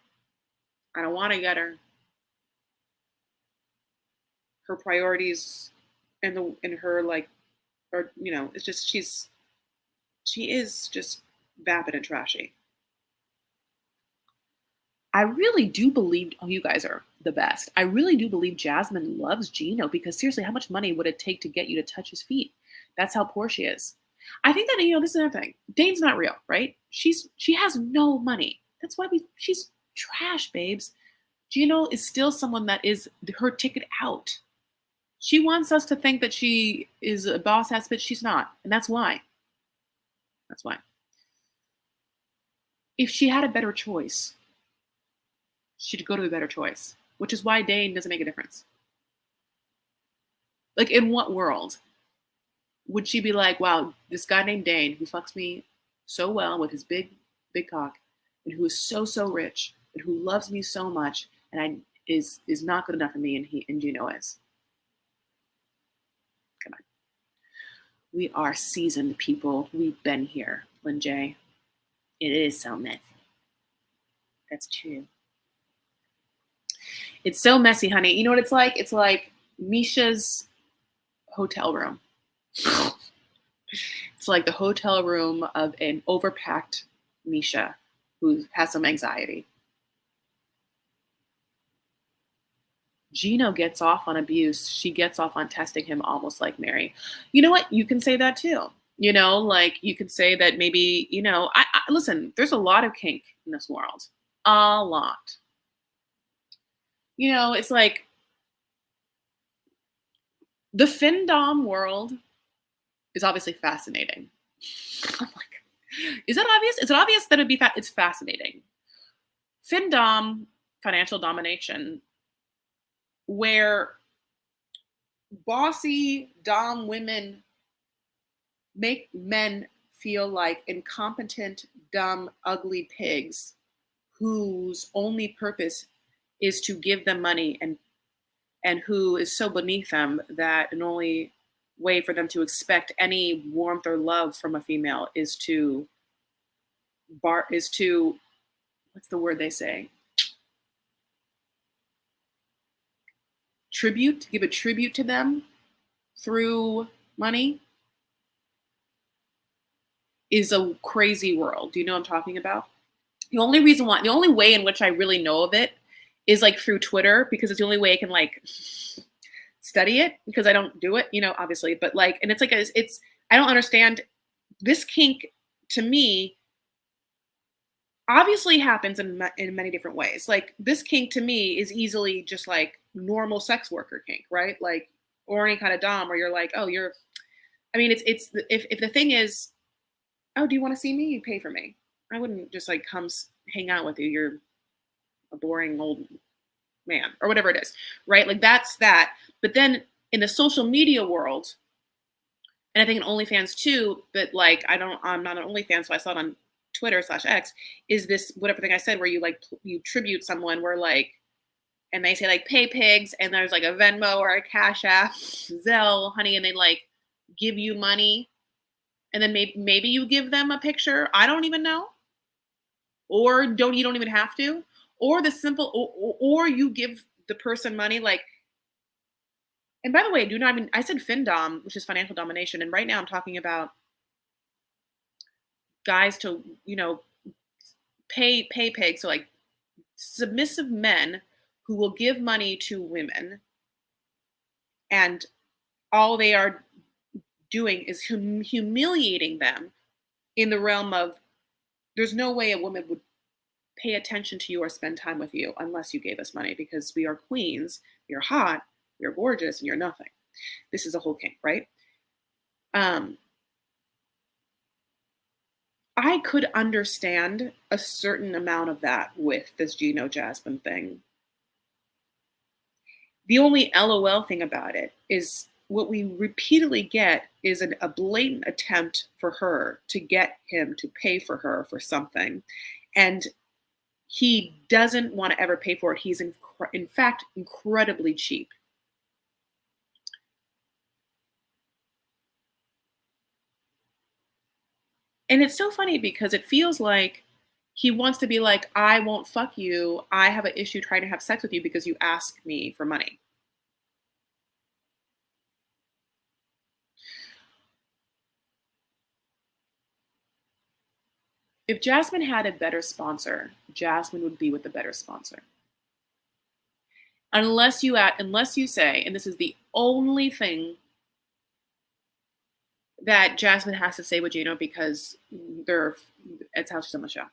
I don't want to get her. Her priorities and her like, or it's just she is just vapid and trashy. I really do believe, you guys are the best. I really do believe Jasmine loves Gino because seriously, how much money would it take to get you to touch his feet? That's how poor she is. I think that, this is another thing. Dane's not real, right? She has no money. That's why she's trash, babes. Gino is still someone that is her ticket out. She wants us to think that she is a boss ass bitch. She's not. And that's why. That's why. If she had a better choice, she'd go to a better choice, which is why Dane doesn't make a difference. Like, in what world would she be like, wow, this guy named Dane who fucks me so well with his big, big cock and who is so, so rich and who loves me so much and is not good enough for me and Gino is. Come on. We are seasoned people. We've been here, Lynn J. It is so messy. That's true. It's so messy, honey. You know what it's like? It's like Meisha's hotel room. It's like the hotel room of an overpacked Meisha who has some anxiety. Gino gets off on abuse. She gets off on testing him almost like Mary. You know what? You can say that too. Like you could say that maybe, I listen, there's a lot of kink in this world. A lot. It's like the FinDom world is obviously fascinating. I'm like, Is that obvious? It's obvious that it's fascinating. FinDom, financial domination, where bossy dom women make men feel like incompetent, dumb, ugly pigs whose only purpose is to give them money, and who is so beneath them that an only way for them to expect any warmth or love from a female is to what's the word they say? Give a tribute to them through money is a crazy world. Do you know what I'm talking about? The only way in which I really know of it is like through Twitter, because it's the only way I can like study it, because I don't do it, obviously, but like, and it's like, I don't understand this kink. To me, obviously happens in many different ways. Like this kink to me is easily just like normal sex worker kink, right? Like, or any kind of dom where you're like, oh, it's if the thing is, oh, do you want to see me? You pay for me. I wouldn't just like come hang out with you. You're a boring old man or whatever it is, right? Like that's that. But then in the social media world, and I think in OnlyFans too, but like I'm not an OnlyFans, so I saw it on Twitter/X, is this whatever thing I said where you like you tribute someone where like, and they say like pay pigs, and there's like a Venmo or a Cash App, Zelle, honey, and they like give you money, and then maybe you give them a picture. I don't even know, or you don't even have to, or the simple, or you give the person money like. And by the way, I said FinDom, which is financial domination, and right now I'm talking about guys to pay pigs, so like submissive men who will give money to women, and all they are doing is humiliating them in the realm of there's no way a woman would pay attention to you or spend time with you unless you gave us money, because we are queens, you're hot, you're gorgeous, and you're nothing. This is a whole kink, right? I could understand a certain amount of that with this Gino Jasmine thing. The only LOL thing about it is what we repeatedly get is a blatant attempt for her to get him to pay for her for something. And he doesn't want to ever pay for it. He's in fact incredibly cheap. And it's so funny because it feels like he wants to be like, I won't fuck you. I have an issue trying to have sex with you because you ask me for money. If Jasmine had a better sponsor, Jasmine would be with a better sponsor. Unless you say, and this is the only thing that Jasmine has to say with Gino, because it's how she's on the show.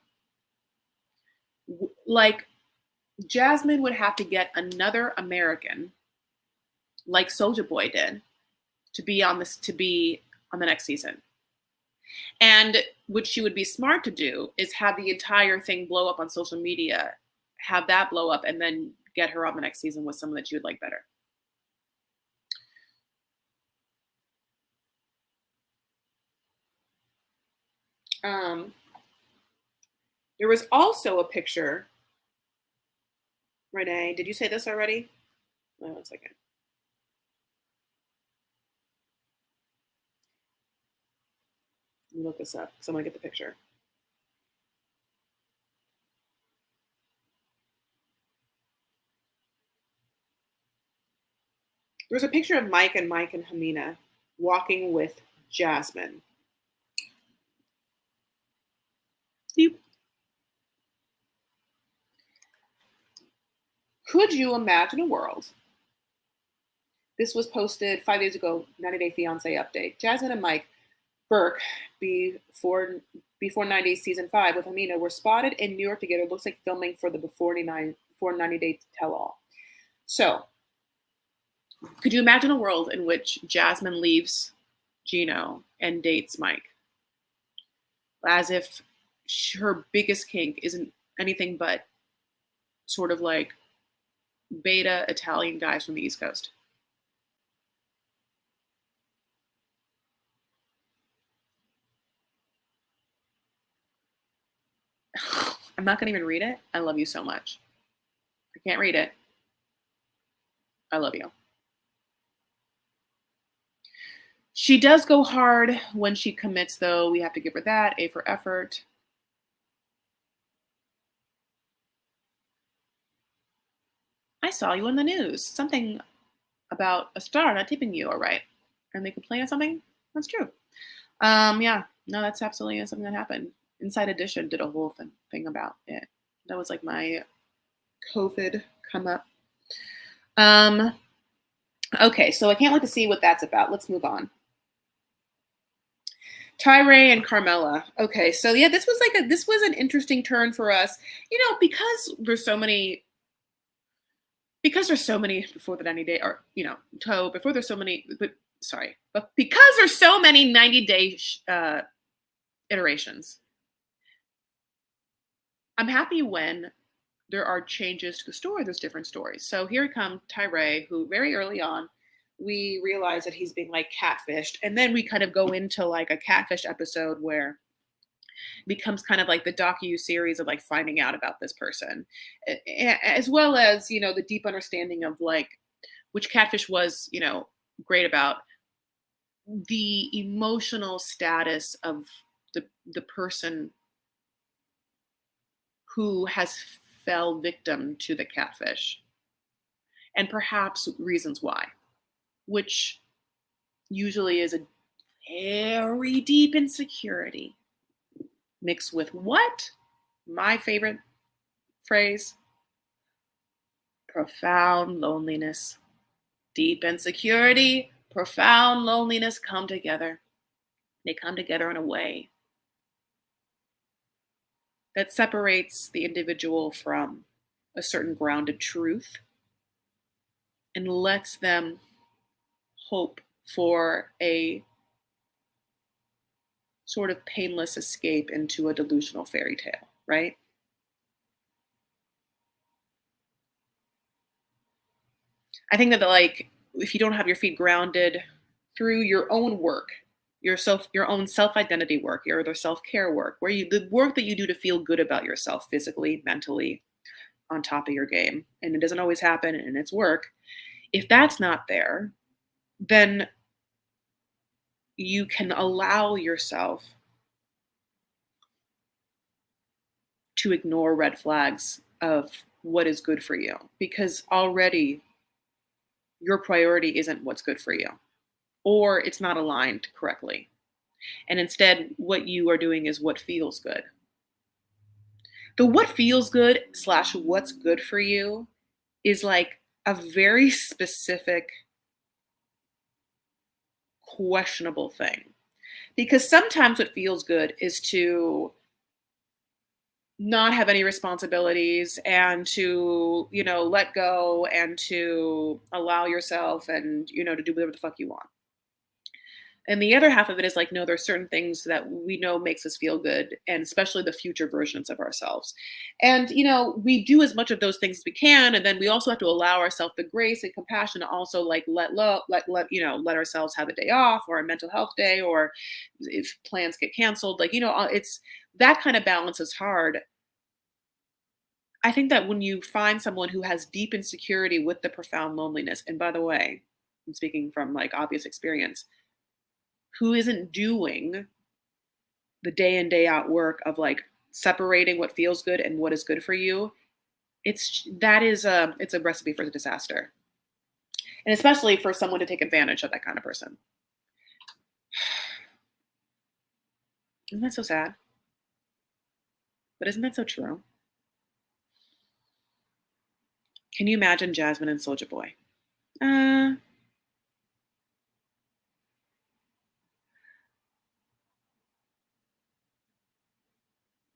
Like, Jasmine would have to get another American, like Soulja Boy did, to be on the next season. And what she would be smart to do is have the entire thing blow up on social media, have that blow up, and then get her on the next season with someone that you would like better. There was also a picture. Renee, did you say this already? Wait 1 second. Let me look this up because I want to get the picture. There's a picture of Mike and Hamina walking with Jasmine. Could you imagine a world? This was posted 5 days ago, 90 Day Fiance update. Jasmine and Mike Burke, before 90 Season 5 with Amina, were spotted in New York together. It looks like filming for the before 90 Day Tell-All. So, could you imagine a world in which Jasmine leaves Gino and dates Mike? as if her biggest kink isn't anything but sort of like beta Italian guys from the East Coast. I'm not gonna even read it. I love you so much. I can't read it. I love you. She does go hard when she commits, though. We have to give her that. A for effort. I saw you in the news. Something about a star not tipping you, all right. And they complain of something? That's true. Yeah, no, that's absolutely something that happened. Inside Edition did a whole thing about it. That was like my COVID come up. Okay, so I can't wait to see what that's about. Let's move on. Tyray and Carmela. Okay, so yeah, this was an interesting turn for us. Because there's so many before the 90 day, or before there's so many, but because there's so many 90-day iterations. I'm happy when there are changes to the story. There's different stories. So here comes Tyray, who very early on we realize that he's being like catfished, and then we kind of go into like a catfish episode where it becomes kind of like the docu-series of like finding out about this person, as well as the deep understanding of like, which catfish was great about the emotional status of the person who has fell victim to the catfish, and perhaps reasons why, which usually is a very deep insecurity mixed with what? My favorite phrase: profound loneliness. Deep insecurity, profound loneliness come together. They come together in a way that separates the individual from a certain grounded truth and lets them hope for a sort of painless escape into a delusional fairy tale, right? I think that like if you don't have your feet grounded through your own work, your own self-identity work, your other self-care work, the work that you do to feel good about yourself physically, mentally, on top of your game, and it doesn't always happen and it's work. If that's not there, then you can allow yourself to ignore red flags of what is good for you, because already your priority isn't what's good for you, or it's not aligned correctly. And instead, what you are doing is what feels good. The what feels good / what's good for you is like a very specific, questionable thing. Because sometimes what feels good is to not have any responsibilities and to, let go and to allow yourself and, to do whatever the fuck you want. And the other half of it is like, no, there's certain things that we know makes us feel good, and especially the future versions of ourselves. And, we do as much of those things as we can. And then we also have to allow ourselves the grace and compassion to also like let ourselves have a day off or a mental health day, or if plans get canceled, like, it's that kind of balance is hard. I think that when you find someone who has deep insecurity with the profound loneliness, and by the way, I'm speaking from like obvious experience, who isn't doing the day in day out work of like separating what feels good and what is good for you, it's a recipe for disaster, and especially for someone to take advantage of that kind of person. Isn't that so sad? But isn't that so true? Can you imagine Jasmine and Soulja Boy?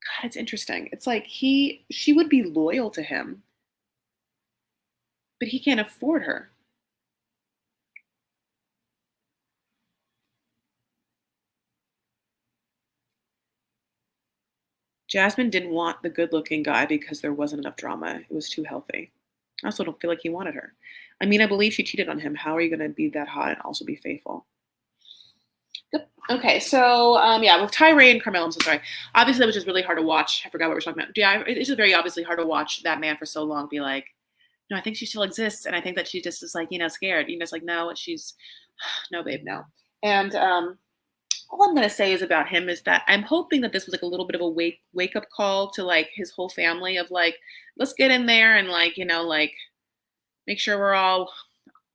God, it's interesting. It's like she would be loyal to him, but he can't afford her. Jasmine didn't want the good-looking guy because there wasn't enough drama. It was too healthy. I also don't feel like he wanted her. I mean, I believe she cheated on him. How are you going to be that hot and also be faithful? Yep. Okay, so yeah, with Tyray and Carmelo, I'm so sorry. Obviously, that was just really hard to watch. I forgot what we were talking about. Yeah, it's just very obviously hard to watch that man for so long. Be like, no, I think she still exists, and I think that she just is like, scared. It's like, no, she's no, babe, no. And all I'm gonna say is about him is that I'm hoping that this was like a little bit of a wake up call to like his whole family of like, let's get in there and like, like make sure we're all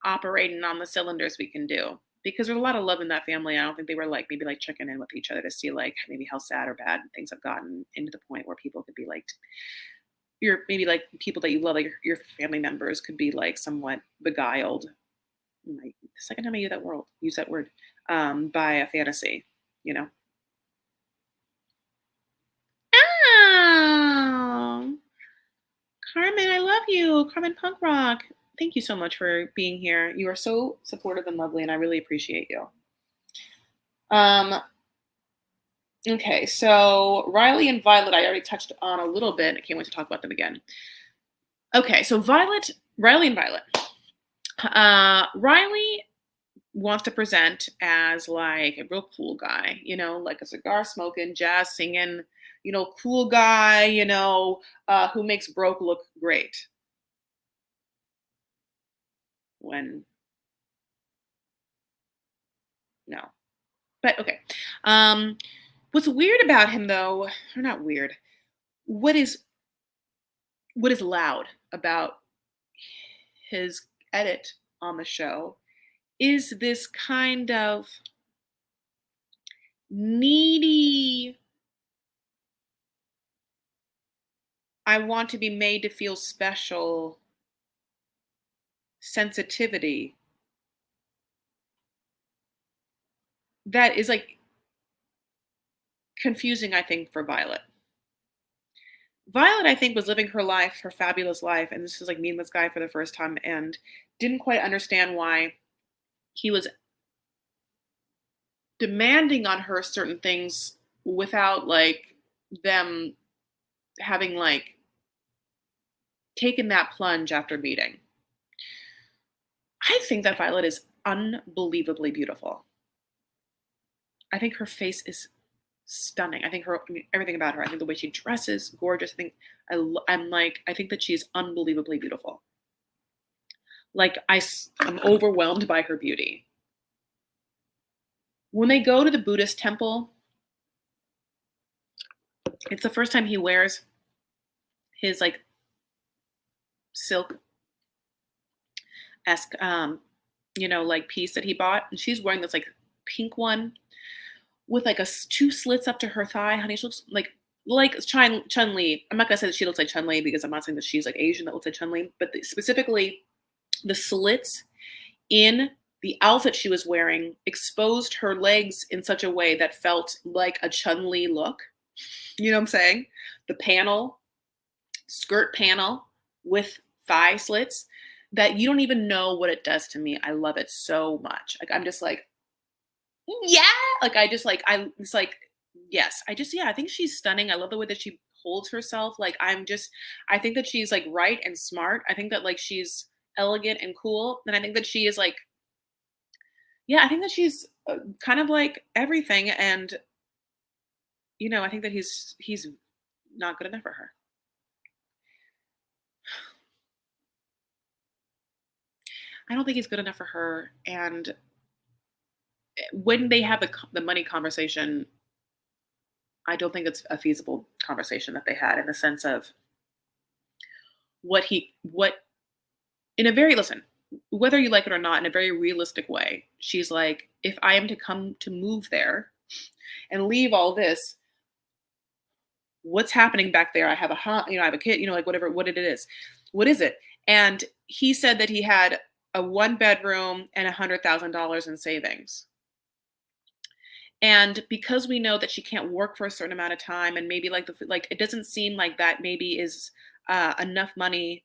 operating on the cylinders we can do. Because there's a lot of love in that family. I don't think they were like maybe like checking in with each other to see like maybe how sad or bad things have gotten into the point where people could be like your maybe like people that you love, like your family members could be like somewhat beguiled. The second time I use that word, by a fantasy, you know. Oh, Carmen, I love you. Carmen Punk Rock. Thank you so much for being here. You are so supportive and lovely, and I really appreciate you. Okay, so Riley and Violet, I already touched on a little bit. I can't wait to talk about them again. Okay, so Riley and Violet. Riley wants to present as like a real cool guy, like a cigar smoking, jazz singing, cool guy, who makes broke look great. When no, but okay. What's weird about him though, or not weird, what is loud about his edit on the show is this kind of needy, I want to be made to feel special sensitivity that is like confusing, I think, for Violet. Violet, I think, was living her life, her fabulous life, and this is like meeting this guy for the first time and didn't quite understand why he was demanding on her certain things without like them having like taken that plunge after meeting. I think that Violet is unbelievably beautiful. I think her face is stunning. I think everything about her. I think the way she dresses, gorgeous. I think that she's unbelievably beautiful. Like I'm overwhelmed by her beauty. When they go to the Buddhist temple, it's the first time he wears his like silk esque, like piece that he bought, and she's wearing this like pink one with like two slits up to her thigh. Honey, she looks like Chun-Li. I'm not gonna say that she looks like Chun-Li because I'm not saying that she's like Asian that looks like Chun-Li, but specifically the slits in the outfit she was wearing exposed her legs in such a way that felt like a Chun-Li look. You know what I'm saying? The skirt panel with thigh slits that you don't even know what it does to me. I love it so much. Like I'm just like, yeah. Like it's like, yes. I think she's stunning. I love the way that she holds herself. Like I think that she's like right and smart. I think that like she's elegant and cool. And I think that she is like, yeah, I think that she's kind of like everything. And, I think that he's not good enough for her. I don't think he's good enough for her. And when they have the money conversation, I don't think it's a feasible conversation that they had in the sense of what in a very, listen, whether you like it or not, in a very realistic way, she's like, if I am to come to move there and leave all this, what's happening back there? I have I have a kid, like whatever, what it is. What is it? And he said that he had a 1-bedroom and $100,000 in savings. And because we know that she can't work for a certain amount of time, and maybe like it doesn't seem like that maybe is enough money,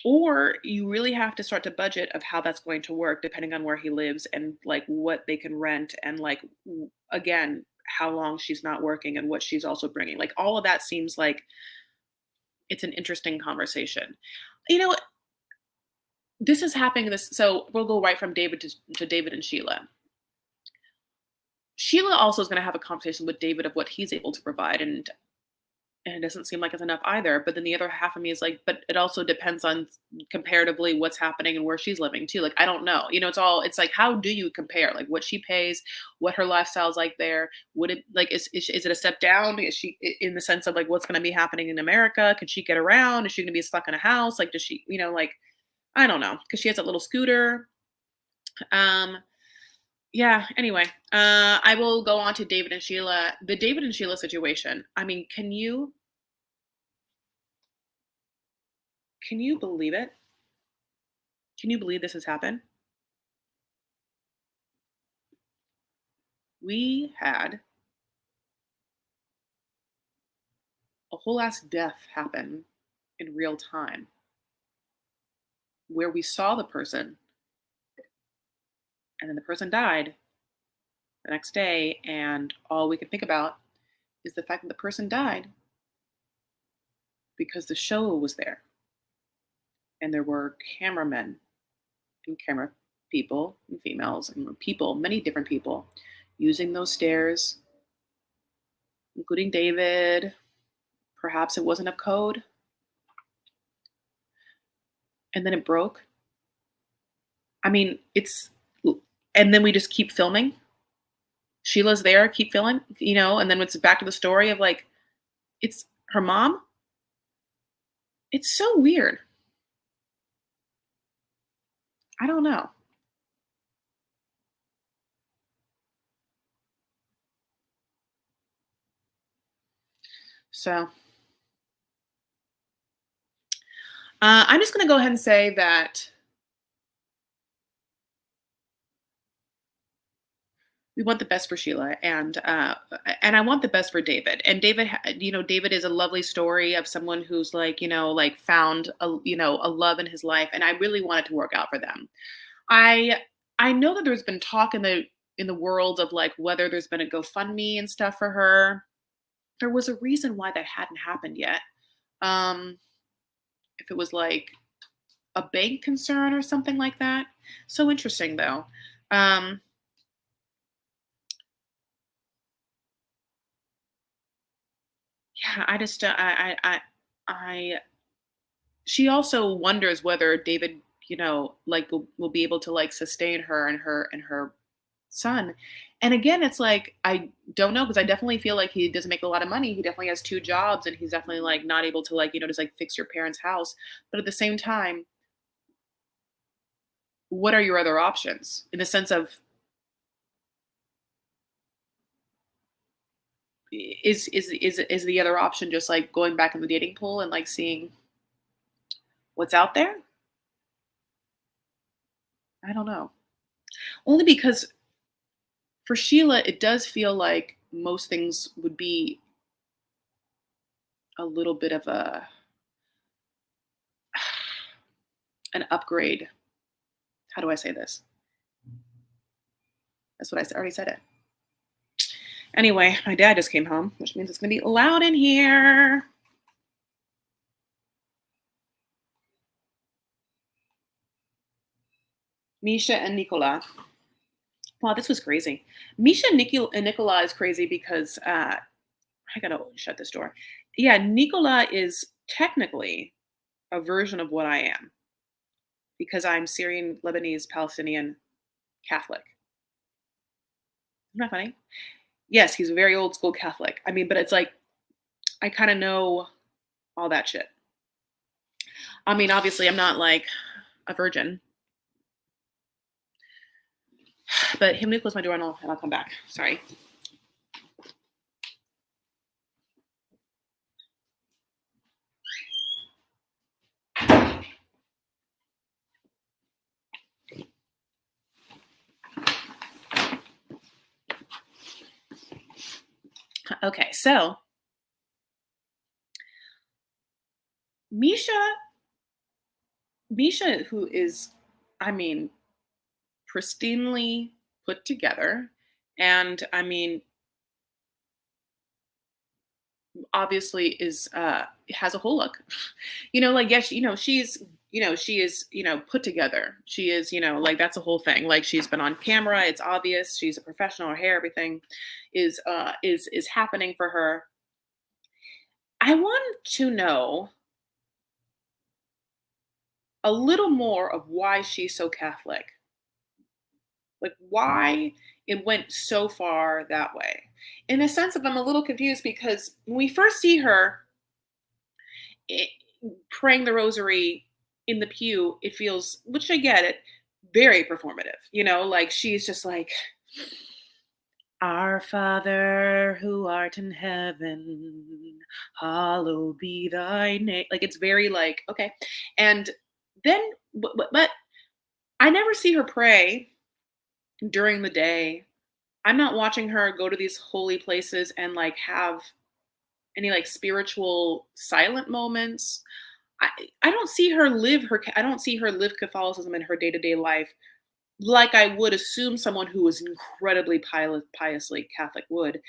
or you really have to start to budget of how that's going to work depending on where he lives and like what they can rent and like again how long she's not working and what she's also bringing. Like all of that seems like it's an interesting conversation. You know, this is happening. So we'll go right from David to David and Sheila. Sheila also is going to have a conversation with David of what he's able to provide, and it doesn't seem like it's enough either. But then the other half of me is like, but it also depends on comparatively what's happening and where she's living too. Like, I don't know. It's like, how do you compare? Like what she pays, what her lifestyle's like there. Would it like, is it a step down? Is she in the sense of like, what's going to be happening in America? Can she get around? Is she going to be stuck in a house? Like, does she, like, I don't know. Cause she has a little scooter. Um, yeah, anyway, I will go on to David and Sheila. The David and Sheila situation. I mean, can you believe it? Can you believe this has happened? We had a whole ass death happen in real time where we saw the person and then the person died the next day, and all we could think about is the fact that the person died because the show was there and there were cameramen and camera people and females and people, many different people, using those stairs, including David. Perhaps it wasn't a code, and then it broke. I mean, and then we just keep filming. Sheila's there, keep filming, and then it's back to the story of like, it's her mom. It's so weird. I don't know. So I'm just going to go ahead and say that we want the best for Sheila, and I want the best for David. And David, David is a lovely story of someone who's like, like found a love in his life, and I really want it to work out for them. I I know that there's been talk in the world of like whether there's been a GoFundMe and stuff for her. There was a reason why that hadn't happened yet. Um, if it was like a bank concern or something like that. So interesting though. Um, yeah, I just I she also wonders whether David, like will be able to like sustain her and her son. And again, it's like I don't know because I definitely feel like he doesn't make a lot of money. He definitely has two jobs and he's definitely like not able to like, just like fix your parents' house. But at the same time, what are your other options in the sense of is the other option just like going back in the dating pool and like seeing what's out there? I don't know. Only because for Sheila, it does feel like most things would be a little bit of an upgrade. How do I say this? That's what already said it. Anyway, my dad just came home, which means it's going to be loud in here. Meisha and Nikola. Wow, this was crazy. Meisha and Nikola is crazy because I gotta shut this door. Yeah, Nikola is technically a version of what I am because I'm Syrian, Lebanese, Palestinian, Catholic. Isn't that funny? Yes, he's a very old school Catholic. I mean, but it's like I kind of know all that shit. I mean, obviously, I'm not like a virgin, but him to close my door and I'll come back. Sorry. Okay, so Misha, Misha, who is, I mean, pristinely put together, and I mean, obviously is has a whole look. Like yes, she's she is, put together. She is, like that's a whole thing. Like she's been on camera, it's obvious, she's a professional, her hair, everything is happening for her. I want to know a little more of why she's so Catholic. Like why it went so far that way. In a sense of I'm a little confused because when we first see her i- praying the rosary in the pew, it feels, which I get it, very performative. Like she's just like, Our Father who art in heaven, hallowed be thy name. Like it's very like, okay. And then, but I never see her pray during the day. I'm not watching her go to these holy places and like have any like spiritual silent moments. I I don't see her live her I don't see her live Catholicism in her day-to-day life like I would assume someone who was incredibly piously Catholic would.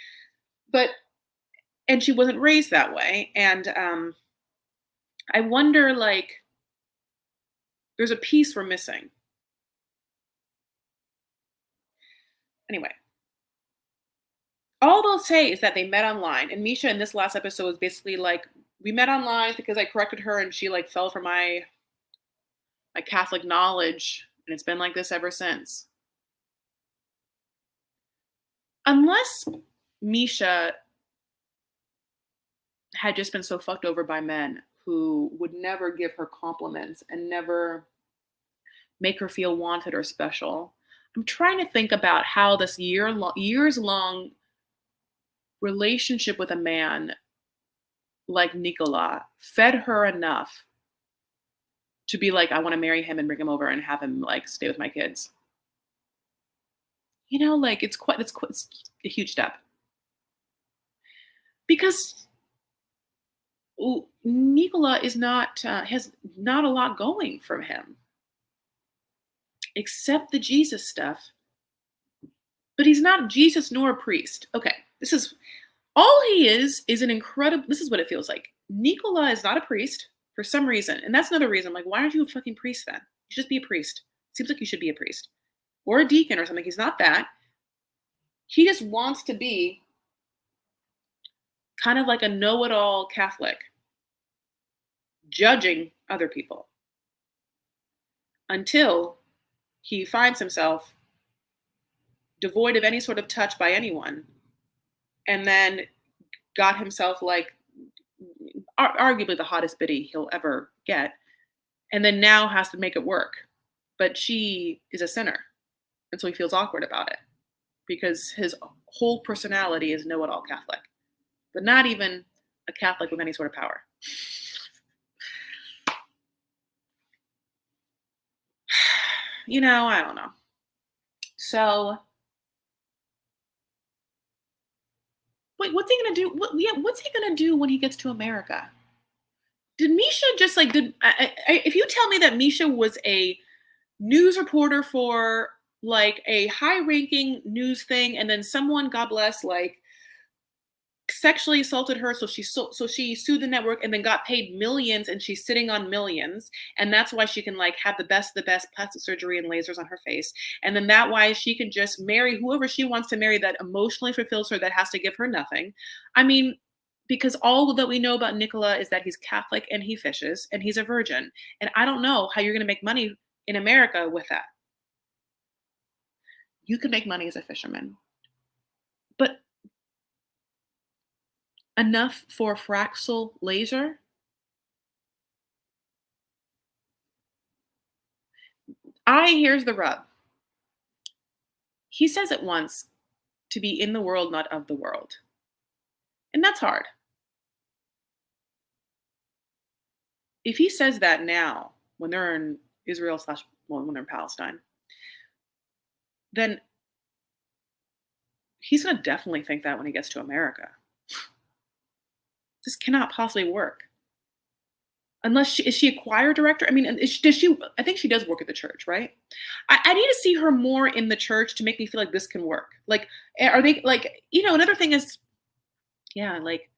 But and she wasn't raised that way. And I wonder like there's a piece we're missing. Anyway, all they'll say is that they met online. And Misha in this last episode was basically like, we met online because I corrected her and she like fell for my Catholic knowledge, and it's been like this ever since. Unless Misha had just been so fucked over by men who would never give her compliments and never make her feel wanted or special. I'm trying to think about how this years long relationship with a man like Nikola fed her enough to be like, I want to marry him and bring him over and have him like stay with my kids. Like it's a huge step because Nikola is not has not a lot going for him except the Jesus stuff. But he's not Jesus nor a priest. Okay, this is all he is an incredible. This is what it feels like. Nikola is not a priest for some reason, and that's another reason. Like, why aren't you a fucking priest then? You should just be a priest. Seems like you should be a priest or a deacon or something. He's not that. He just wants to be kind of like a know-it-all Catholic, judging other people until he finds himself devoid of any sort of touch by anyone, and then got himself like arguably the hottest biddy he'll ever get, and then now has to make it work. But she is a sinner, and so he feels awkward about it because his whole personality is know-it-all Catholic, but not even a Catholic with any sort of power. I don't know. So, wait, what's he gonna do? What's he gonna do when he gets to America? Did Misha just like if you tell me that Misha was a news reporter for like a high-ranking news thing, and then someone, God bless, like sexually assaulted her, so she sued the network and then got paid millions, and she's sitting on millions, and that's why she can like have the best plastic surgery and lasers on her face, and then that why she can just marry whoever she wants to marry that emotionally fulfills her, that has to give her nothing. I mean, because all that we know about Nikola is that he's Catholic and he fishes and he's a virgin, and I don't know how you're going to make money in America with that. You can make money as a fisherman, but enough for a Fraxel laser? Here's the rub. He says it once, to be in the world, not of the world. And that's hard. If he says that now, when they're in Israel when they're in Palestine, then he's going to definitely think that when he gets to America. This cannot possibly work. Unless is she a choir director? I mean, does she? I think she does work at the church, right? I need to see her more in the church to make me feel like this can work. Like, are they like, another thing is, yeah, like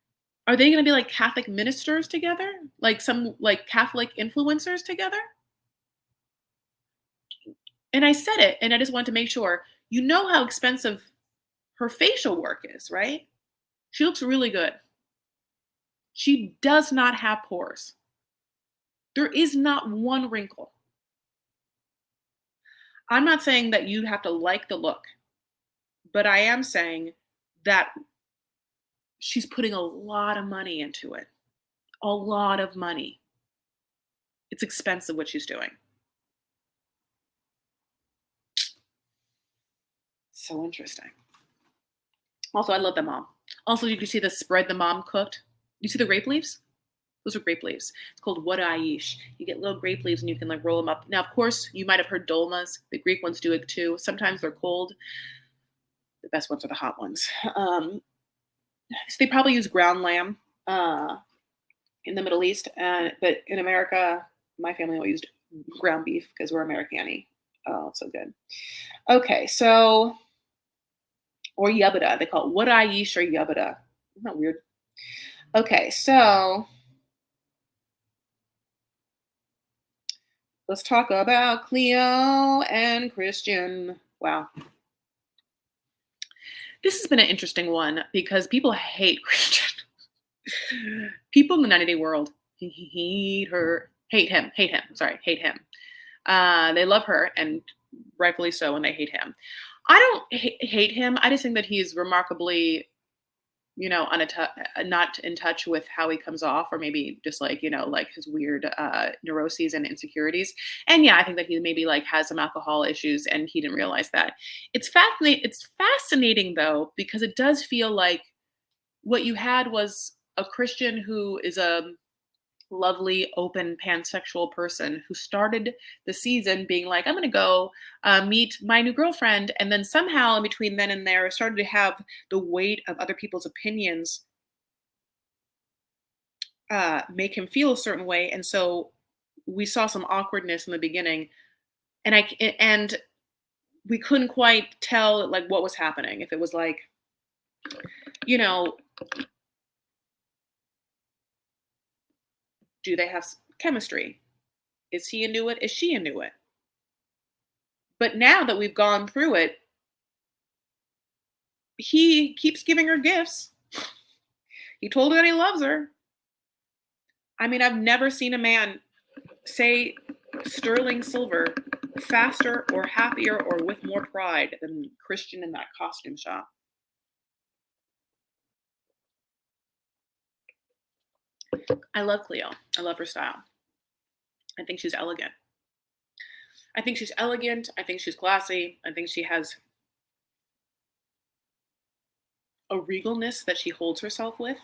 Are they going to be like Catholic ministers together? Like some like Catholic influencers together? And I said it, and I just wanted to make sure you know how expensive her facial work is, right? She looks really good. She does not have pores. There is not one wrinkle. I'm not saying that you have to like the look, but I am saying that she's putting a lot of money into it. A lot of money. It's expensive what she's doing. So interesting. Also, I love the mom. Also, did you see the spread the mom cooked? You see the grape leaves? Those are grape leaves. It's called wada aish. You get little grape leaves and you can like roll them up. Now, of course, you might have heard dolmas. The Greek ones do it too. Sometimes they're cold. The best ones are the hot ones. So they probably use ground lamb in the Middle East, but in America, my family always used ground beef because we're Americani. Oh, it's so good. Okay, so or yabada. They call it wada aish or yabada. Isn't that weird? Okay, so let's talk about Cleo and Christian. Wow. This has been an interesting one because people hate Christian. People in the 90-day world hate her, hate him, sorry, hate him. They love her, and rightfully so, and they hate him. I don't hate him. I just think that he's remarkably, not in touch with how he comes off, or maybe just like, like his weird neuroses and insecurities. And yeah, I think that he maybe like has some alcohol issues and he didn't realize that. It's fascinating. It's fascinating though, because it does feel like what you had was a Christian who is a lovely, open, pansexual person who started the season being like, I'm going to go meet my new girlfriend. And then somehow in between then and there started to have the weight of other people's opinions make him feel a certain way. And so we saw some awkwardness in the beginning. And we couldn't quite tell like what was happening. If it was like, you know, do they have chemistry? Is he into it? Is she into it? But now that we've gone through it, he keeps giving her gifts. He told her that he loves her. I mean, I've never seen a man say sterling silver faster or happier or with more pride than Christian in that costume shop. I love Cleo. I love her style. I think she's elegant. I think she's elegant. I think she's classy. I think she has a regalness that she holds herself with.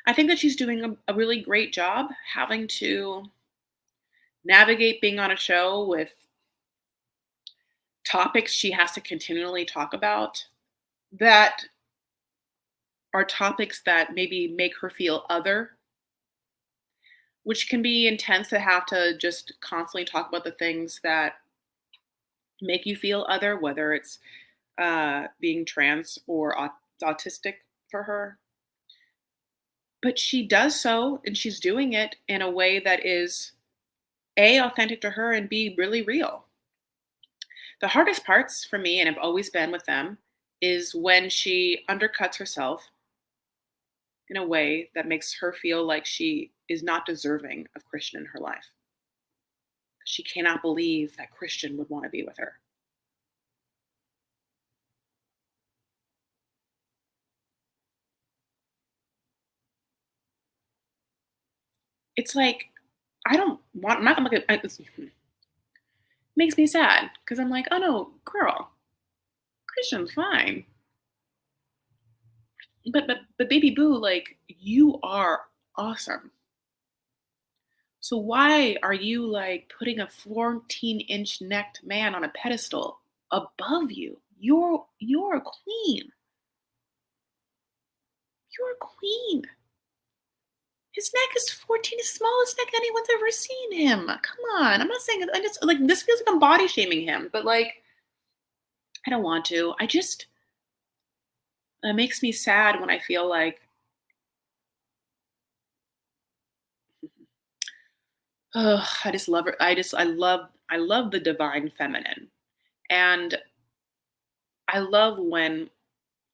I think that she's doing a really great job having to navigate being on a show with topics she has to continually talk about that are topics that maybe make her feel other, which can be intense to have to just constantly talk about the things that make you feel other, whether it's being trans or autistic for her. But she does so, and she's doing it in a way that is A, authentic to her, and B, really real. The hardest parts for me, and have always been with them, is when she undercuts herself in a way that makes her feel like she is not deserving of Christian in her life. She cannot believe that Christian would want to be with her. It's like, I'm not gonna, it makes me sad because I'm like, oh no, girl, Christian's fine. But baby boo, like, you are awesome. So why are you like putting a 14-inch necked man on a pedestal above you? You're a queen. You're a queen. His neck is 14, the smallest neck anyone's ever seen him. Come on. I'm not saying I just like this feels like I'm body shaming him, but like I don't want to. I just It makes me sad when I feel like, oh, I just love her. I love the divine feminine. And I love when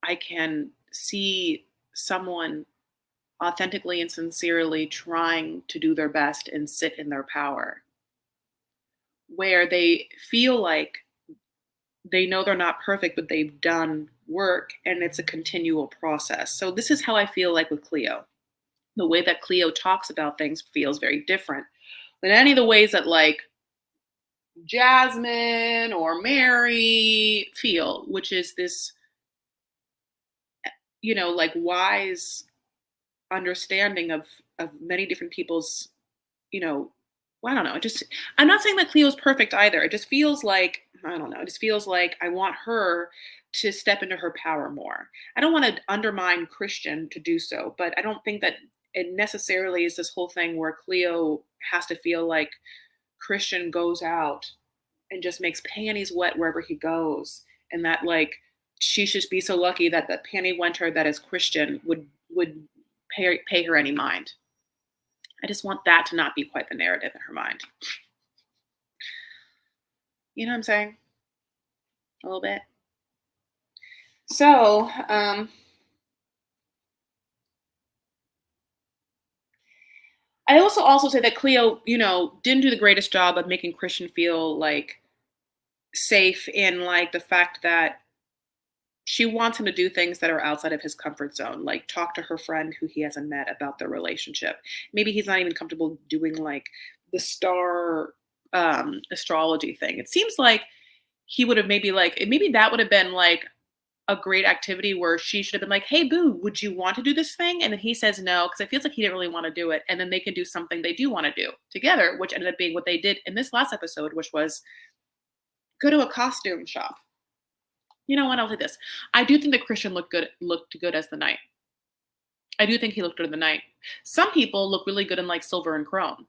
I can see someone authentically and sincerely trying to do their best and sit in their power, where they feel like they know they're not perfect, but they've done work and it's a continual process. So, this is how I feel like with Cleo. The way that Cleo talks about things feels very different than any of the ways that like Jasmine or Mary feel, which is this, like wise understanding of many different people's, you know, well, I don't know. I'm not saying that Cleo's perfect either. It just feels like, I don't know. It just feels like I want her to step into her power more. I don't want to undermine Christian to do so, but I don't think that it necessarily is this whole thing where Cleo has to feel like Christian goes out and just makes panties wet wherever he goes, and that like she should be so lucky that the panty winter that is Christian would pay her any mind. I just want that to not be quite the narrative in her mind. You know what I'm saying? A little bit. So, I also say that Cleo, didn't do the greatest job of making Christian feel like safe in like the fact that she wants him to do things that are outside of his comfort zone, like talk to her friend who he hasn't met about their relationship. Maybe he's not even comfortable doing like the star astrology thing. It seems like he would have maybe that would have been like a great activity where she should have been like, "Hey, boo, would you want to do this thing?" And then he says no because it feels like he didn't really want to do it. And then they can do something they do want to do together, which ended up being what they did in this last episode, which was go to a costume shop. You know what? I'll say this: I do think that Christian looked good as the knight. I do think he looked good in the night. Some people look really good in like silver and chrome.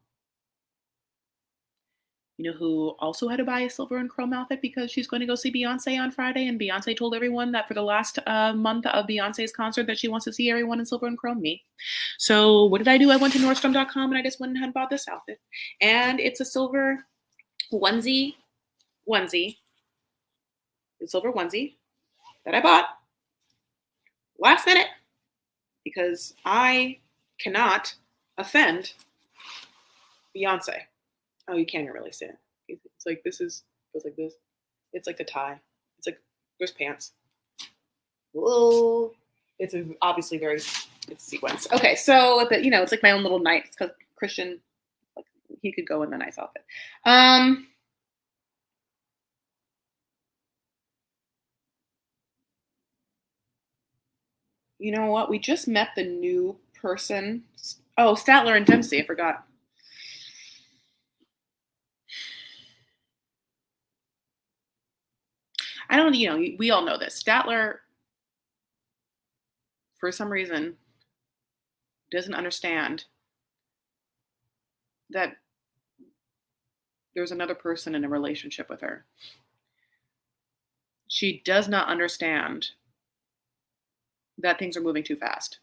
You know who also had to buy a silver and chrome outfit because she's going to go see Beyonce on Friday, and Beyonce told everyone that for the last month of Beyonce's concert that she wants to see everyone in silver and chrome. Me. So what did I do? I went to Nordstrom.com and I just went and bought this outfit, and it's a silver onesie, a silver onesie that I bought last minute because I cannot offend Beyonce. Oh, you can't even really see it. It's like goes like this. It's like the tie. It's like there's pants. Whoa. It's obviously it's sequence. Okay, so it's like my own little night because Christian, like he could go in the nice outfit. You know what? We just met the new person. Oh, Statler and Dempsey. I forgot. I don't. We all know this. Statler, for some reason, doesn't understand that there's another person in a relationship with her. She does not understand that things are moving too fast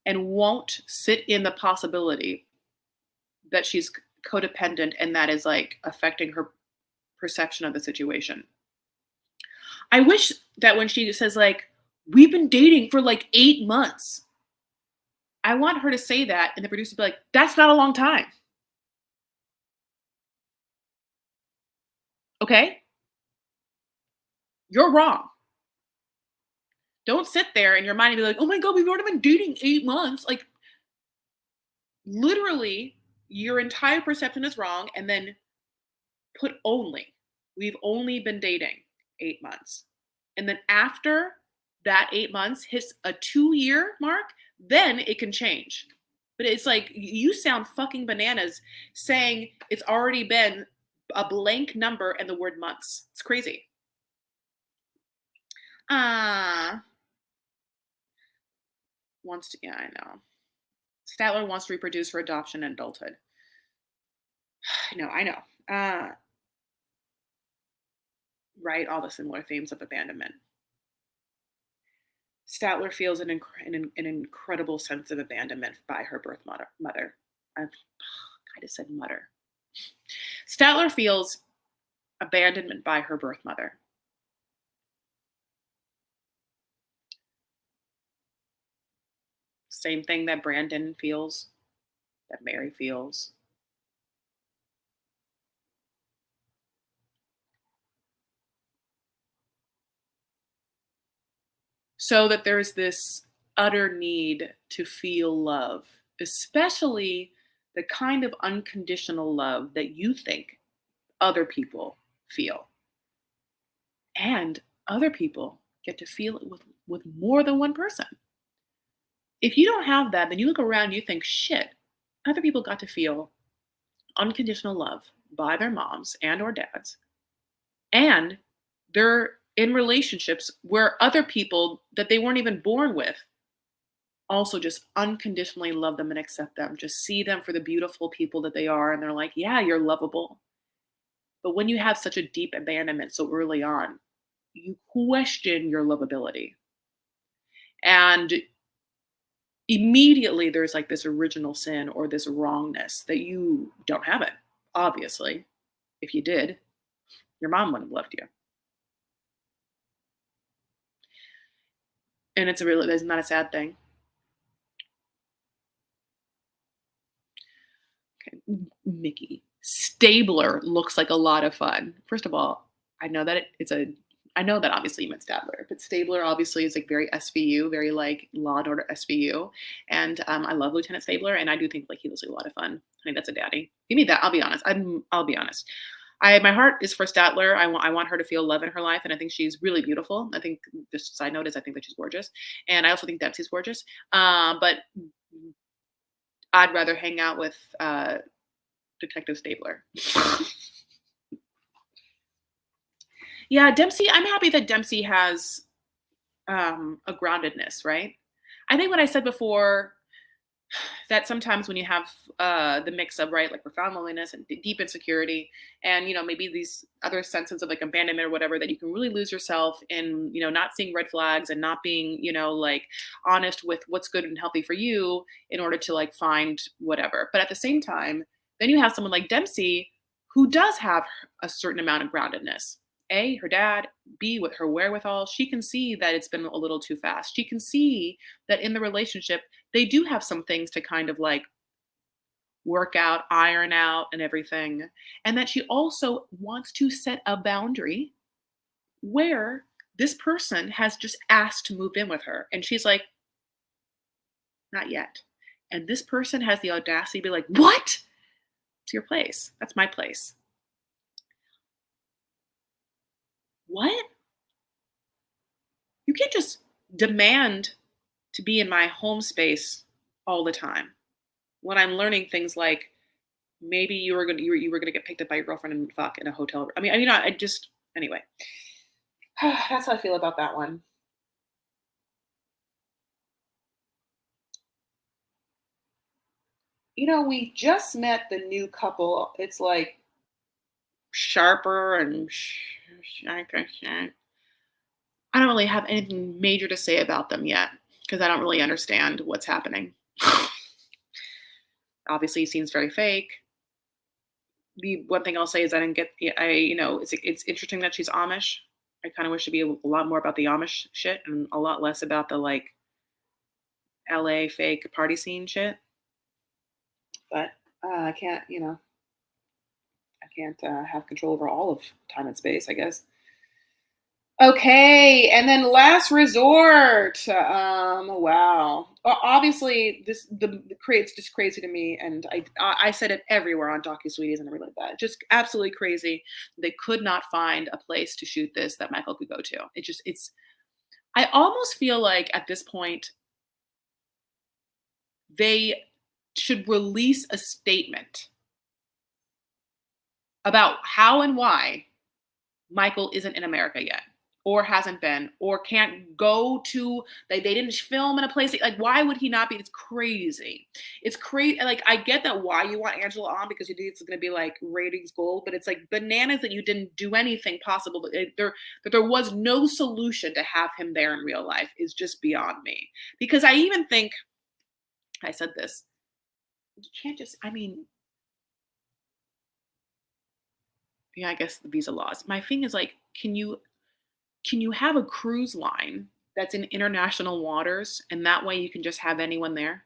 and won't sit in the possibility that she's codependent and that is like affecting her perception of the situation. I wish that when she says like, we've been dating for like 8 months, I want her to say that and the producer be like, that's not a long time. Okay? You're wrong. Don't sit there in your mind and be like, oh my God, we've already been dating 8 months. Like, literally, your entire perception is wrong. And then put only. We've only been dating 8 months. And then after that 8 months hits a 2-year mark, then it can change. But it's like, you sound fucking bananas saying it's already been a blank number and the word months. It's crazy. Yeah, I know. Statler wants to reproduce for adoption and adulthood. I know. Right, all the similar themes of abandonment. Statler feels an incredible sense of abandonment by her birth mother. I just said mother. Statler feels abandonment by her birth mother. Same thing that Brandon feels, that Mary feels. So that there's this utter need to feel love, especially the kind of unconditional love that you think other people feel. And other people get to feel it with more than one person. If you don't have that, then you look around and you think, shit, other people got to feel unconditional love by their moms and or dads. And they're in relationships where other people that they weren't even born with also just unconditionally love them and accept them, just see them for the beautiful people that they are. And they're like, yeah, you're lovable. But when you have such a deep abandonment so early on, you question your lovability. And immediately there's like this original sin or this wrongness that you don't have it. Obviously, if you did, your mom wouldn't have loved you. And isn't that a sad thing? Okay. Mickey. Stabler looks like a lot of fun. First of all, I know that I know that obviously you meant Statler, but Stabler obviously is like very SVU, very like Law and Order SVU. And I love Lieutenant Stabler, and I do think like he looks like a lot of fun. I think that's a daddy. Give me that. I'll be honest. I'll be honest. My heart is for Statler. I want her to feel love in her life, and I think she's really beautiful. I think just side note is I think that she's gorgeous, and I also think Dempsey's gorgeous. But I'd rather hang out with Detective Stabler. Yeah, Dempsey. I'm happy that Dempsey has a groundedness, right? I think what I said before that sometimes when you have the mix of right like profound loneliness and deep insecurity and maybe these other senses of like abandonment or whatever that you can really lose yourself in not seeing red flags and not being like honest with what's good and healthy for you in order to like find whatever. But at the same time then you have someone like Dempsey who does have a certain amount of groundedness. A, her dad. B, with her wherewithal, she can see that it's been a little too fast. She can see that in the relationship they do have some things to kind of like work out, iron out, and everything. And that she also wants to set a boundary where this person has just asked to move in with her. And she's like, not yet. And this person has the audacity to be like, what? It's your place. That's my place. What? You can't just demand to be in my home space all the time when I'm learning things like maybe you were gonna get picked up by your girlfriend and fuck in a hotel room. I just anyway. That's how I feel about that one. We just met the new couple. It's like Sharper and I don't really have anything major to say about them yet because I don't really understand what's happening. Obviously, it seems very fake. The one thing I'll say is I didn't get. It's interesting that she's Amish. I kind of wish to be a lot more about the Amish shit and a lot less about the like LA fake party scene shit. But I can't. I can't have control over all of time and space, I guess. Okay, and then last resort. Wow. Obviously, the creates just crazy to me, and I said it everywhere on DocuSueties and everything like that. Just absolutely crazy. They could not find a place to shoot this that Michael could go to. It's. I almost feel like at this point they should release a statement about how and why Michael isn't in America yet. or hasn't been or can't go to, like they didn't film in a place like why would he not be? It's crazy. It's crazy. Like I get that why you want Angela on because you think it's going to be like ratings gold, but it's like bananas that you didn't do anything possible. That there was no solution to have him there in real life is just beyond me. Because I even think I said this. You can't just. I mean, yeah, I guess the visa laws. My thing is like, can you have a cruise line that's in international waters and that way you can just have anyone there?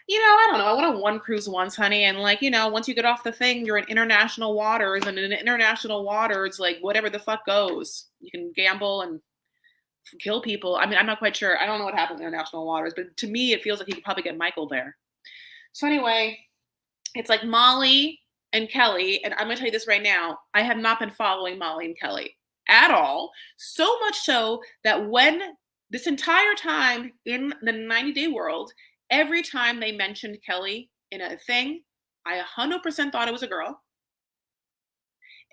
I don't know. I went on one cruise once, honey, and like, once you get off the thing, you're in international waters, and in international waters, like whatever the fuck goes. You can gamble and kill people. I mean, I'm not quite sure. I don't know what happens in international waters, but to me, it feels like you could probably get Michael there. So anyway, it's like Molly and Kelly, and I'm gonna tell you this right now. I have not been following Molly and Kelly at all. So much so that when this entire time in the 90-day world, every time they mentioned Kelly in a thing, I 100% thought it was a girl.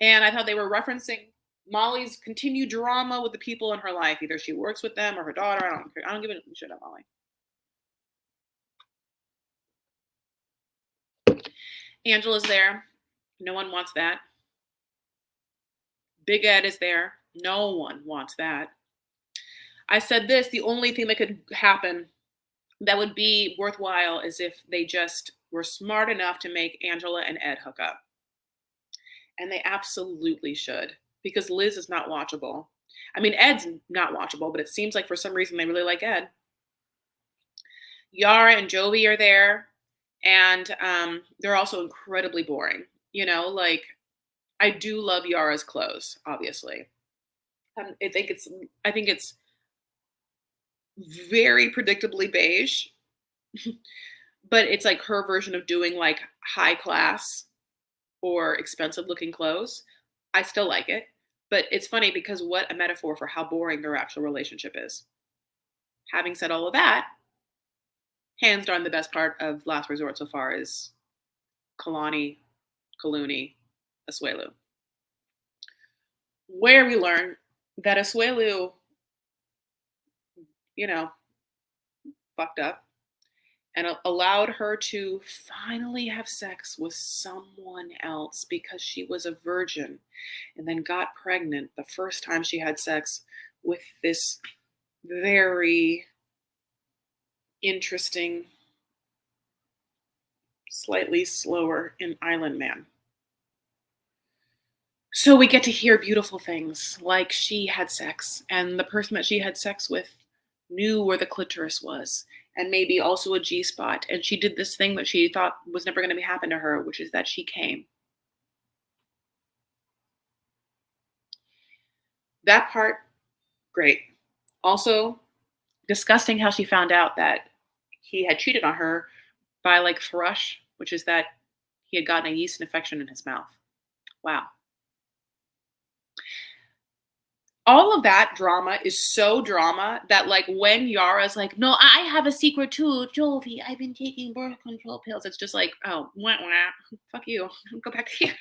And I thought they were referencing Molly's continued drama with the people in her life. Either she works with them or her daughter. I don't care. I don't give a shit about Molly. Angela's there. No one wants that. Big Ed is there. No one wants that. I said this, the only thing that could happen that would be worthwhile is if they just were smart enough to make Angela and Ed hook up. And they absolutely should, because Liz is not watchable. I mean, Ed's not watchable, but it seems like for some reason they really like Ed. Yara and Jovi are there, and they're also incredibly boring. Like I do love Yara's clothes, obviously. I think it's very predictably beige, but it's like her version of doing like high class or expensive looking clothes. I still like it, but it's funny because what a metaphor for how boring their actual relationship is. Having said all of that, hands down the best part of Last Resort so far is Kalani, Kaluni, Asuelu. Where we learn that Asuelu, fucked up and allowed her to finally have sex with someone else because she was a virgin and then got pregnant the first time she had sex with this very interesting, slightly slower in island man. So we get to hear beautiful things like she had sex and the person that she had sex with knew where the clitoris was and maybe also a G spot. And she did this thing that she thought was never going to happen to her, which is that she came. That part, great. Also, disgusting how she found out that he had cheated on her by like thrush, which is that he had gotten a yeast infection in his mouth. Wow. All of that drama is so drama that like when Yara's like, no, I have a secret too, Jovi, I've been taking birth control pills. It's just like, oh, wah, wah. Fuck you. Go back to you.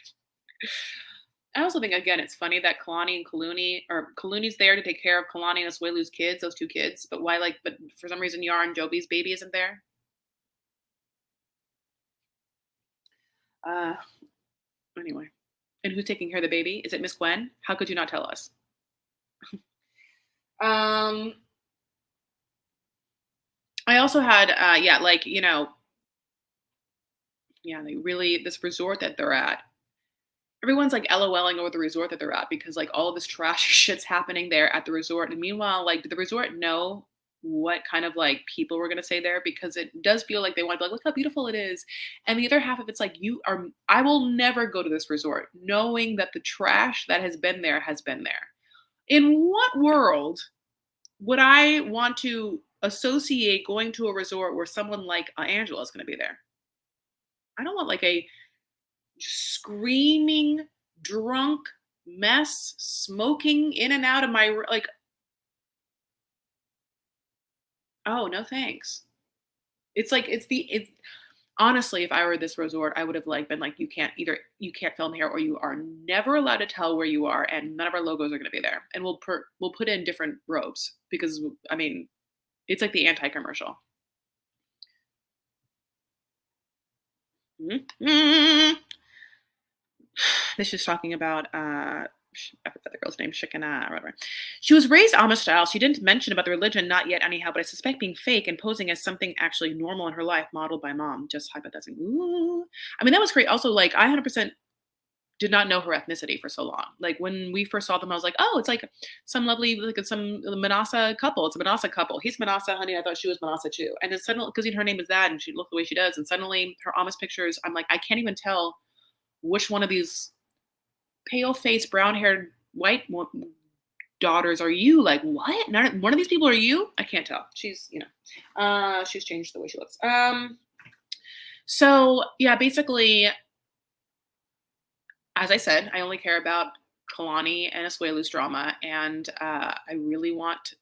I also think again it's funny that Kalani and Kaluni, or Kaluni's there to take care of Kalani and Asuelu's kids, those two kids, but but for some reason Yara and Jovi's baby isn't there. Anyway. And who's taking care of the baby? Is it Miss Gwen? How could you not tell us? I also had, they really, this resort that they're at, everyone's like LOLing over the resort that they're at because like all of this trash shit's happening there at the resort. And meanwhile, like, did the resort know what kind of like people were going to stay there? Because it does feel like they want to be like, look how beautiful it is. And the other half of it's like, I will never go to this resort knowing that the trash that has been there has been there. In what world would I want to associate going to a resort where someone like Angela is going to be there? I don't want like a screaming, drunk mess, smoking in and out of my, like, oh, no thanks. It's like, Honestly, if I were this resort, I would have like been like, you can't film here or you are never allowed to tell where you are and none of our logos are gonna be there. And we'll put in different robes because I mean, it's like the anti-commercial. Mhm. This is talking about I forgot the girl's name, Shikana, or whatever. She was raised Amish style. She didn't mention about the religion, not yet, anyhow. But I suspect being fake and posing as something actually normal in her life, modeled by mom. Just hypothesizing. Ooh, I mean that was great. Also, like I 100% did not know her ethnicity for so long. Like when we first saw them, I was like, oh, it's like some lovely, like it's some Manasa couple. It's a Manasa couple. He's Manasa, honey. I thought she was Manasa too. And then suddenly, because her name is that, and she looked the way she does, and suddenly her Amish pictures, I'm like, I can't even tell which one of these pale faced, brown haired white daughters are you? Like, what? One of these people are you? I can't tell. She's changed the way she looks. So yeah, basically, as I said, I only care about Kalani and Asuelu's drama, and I really want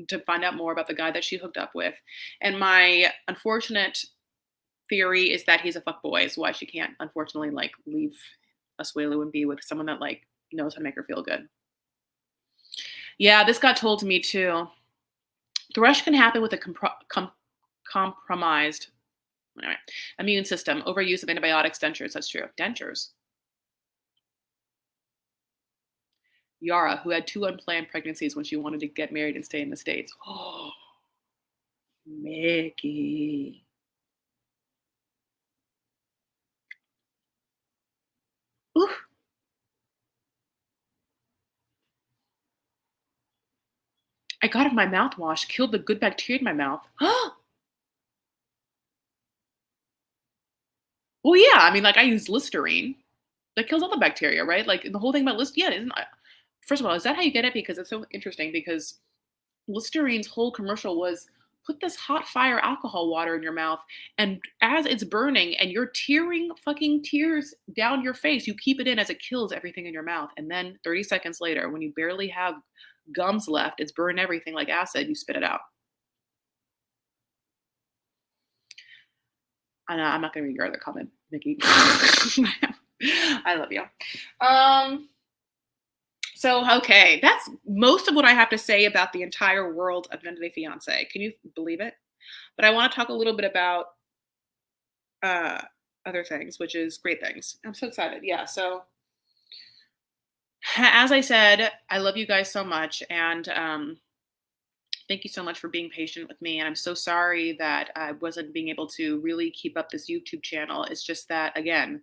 to find out more about the guy that she hooked up with. And my unfortunate theory is that he's a fuckboy, is why she can't unfortunately like leave Asuelu and be with someone that like knows how to make her feel good. Yeah, this got told to me too. Thrush can happen with a compromised anyway, immune system, overuse of antibiotics, dentures. That's true. Dentures. Yara, who had 2 unplanned pregnancies when she wanted to get married and stay in the States. Oh, Mickey. Oof. I got it my mouthwash, killed the good bacteria in my mouth. Well, yeah, I mean, like, I use Listerine. That kills all the bacteria, right? Like, the whole thing about yeah, isn't first of all, is that how you get it? Because it's so interesting because Listerine's whole commercial was put this hot fire alcohol water in your mouth, and as it's burning and you're tearing fucking tears down your face, you keep it in as it kills everything in your mouth. And then 30 seconds later, when you barely have gums left, it's burned everything like acid, you spit it out. I know, I'm not going to read your other comment, Nikki. I love you. So, okay, that's most of what I have to say about the entire world of 90 Day Fiance. Can you believe it? But I want to talk a little bit about uh, other things, which is great things. I'm so excited. Yeah. So, as I said, I love you guys so much. And thank you so much for being patient with me. And I'm so sorry that I wasn't being able to really keep up this YouTube channel. It's just that, again,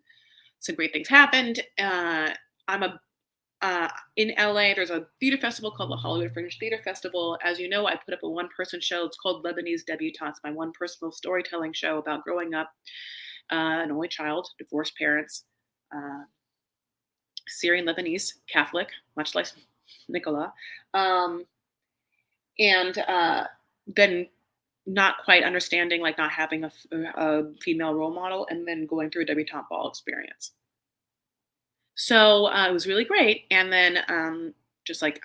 some great things happened. I'm a in LA, there's a theater festival called the Hollywood Fringe Theater Festival. As you know, I put up a one-person show. It's called Lebanese Debutantes, my one personal storytelling show about growing up, an only child, divorced parents, uh, Syrian Lebanese Catholic, much like Nikola, um, and then not quite understanding, like not having a female role model, and then going through a debutante ball experience. So, it was really great, and then, just like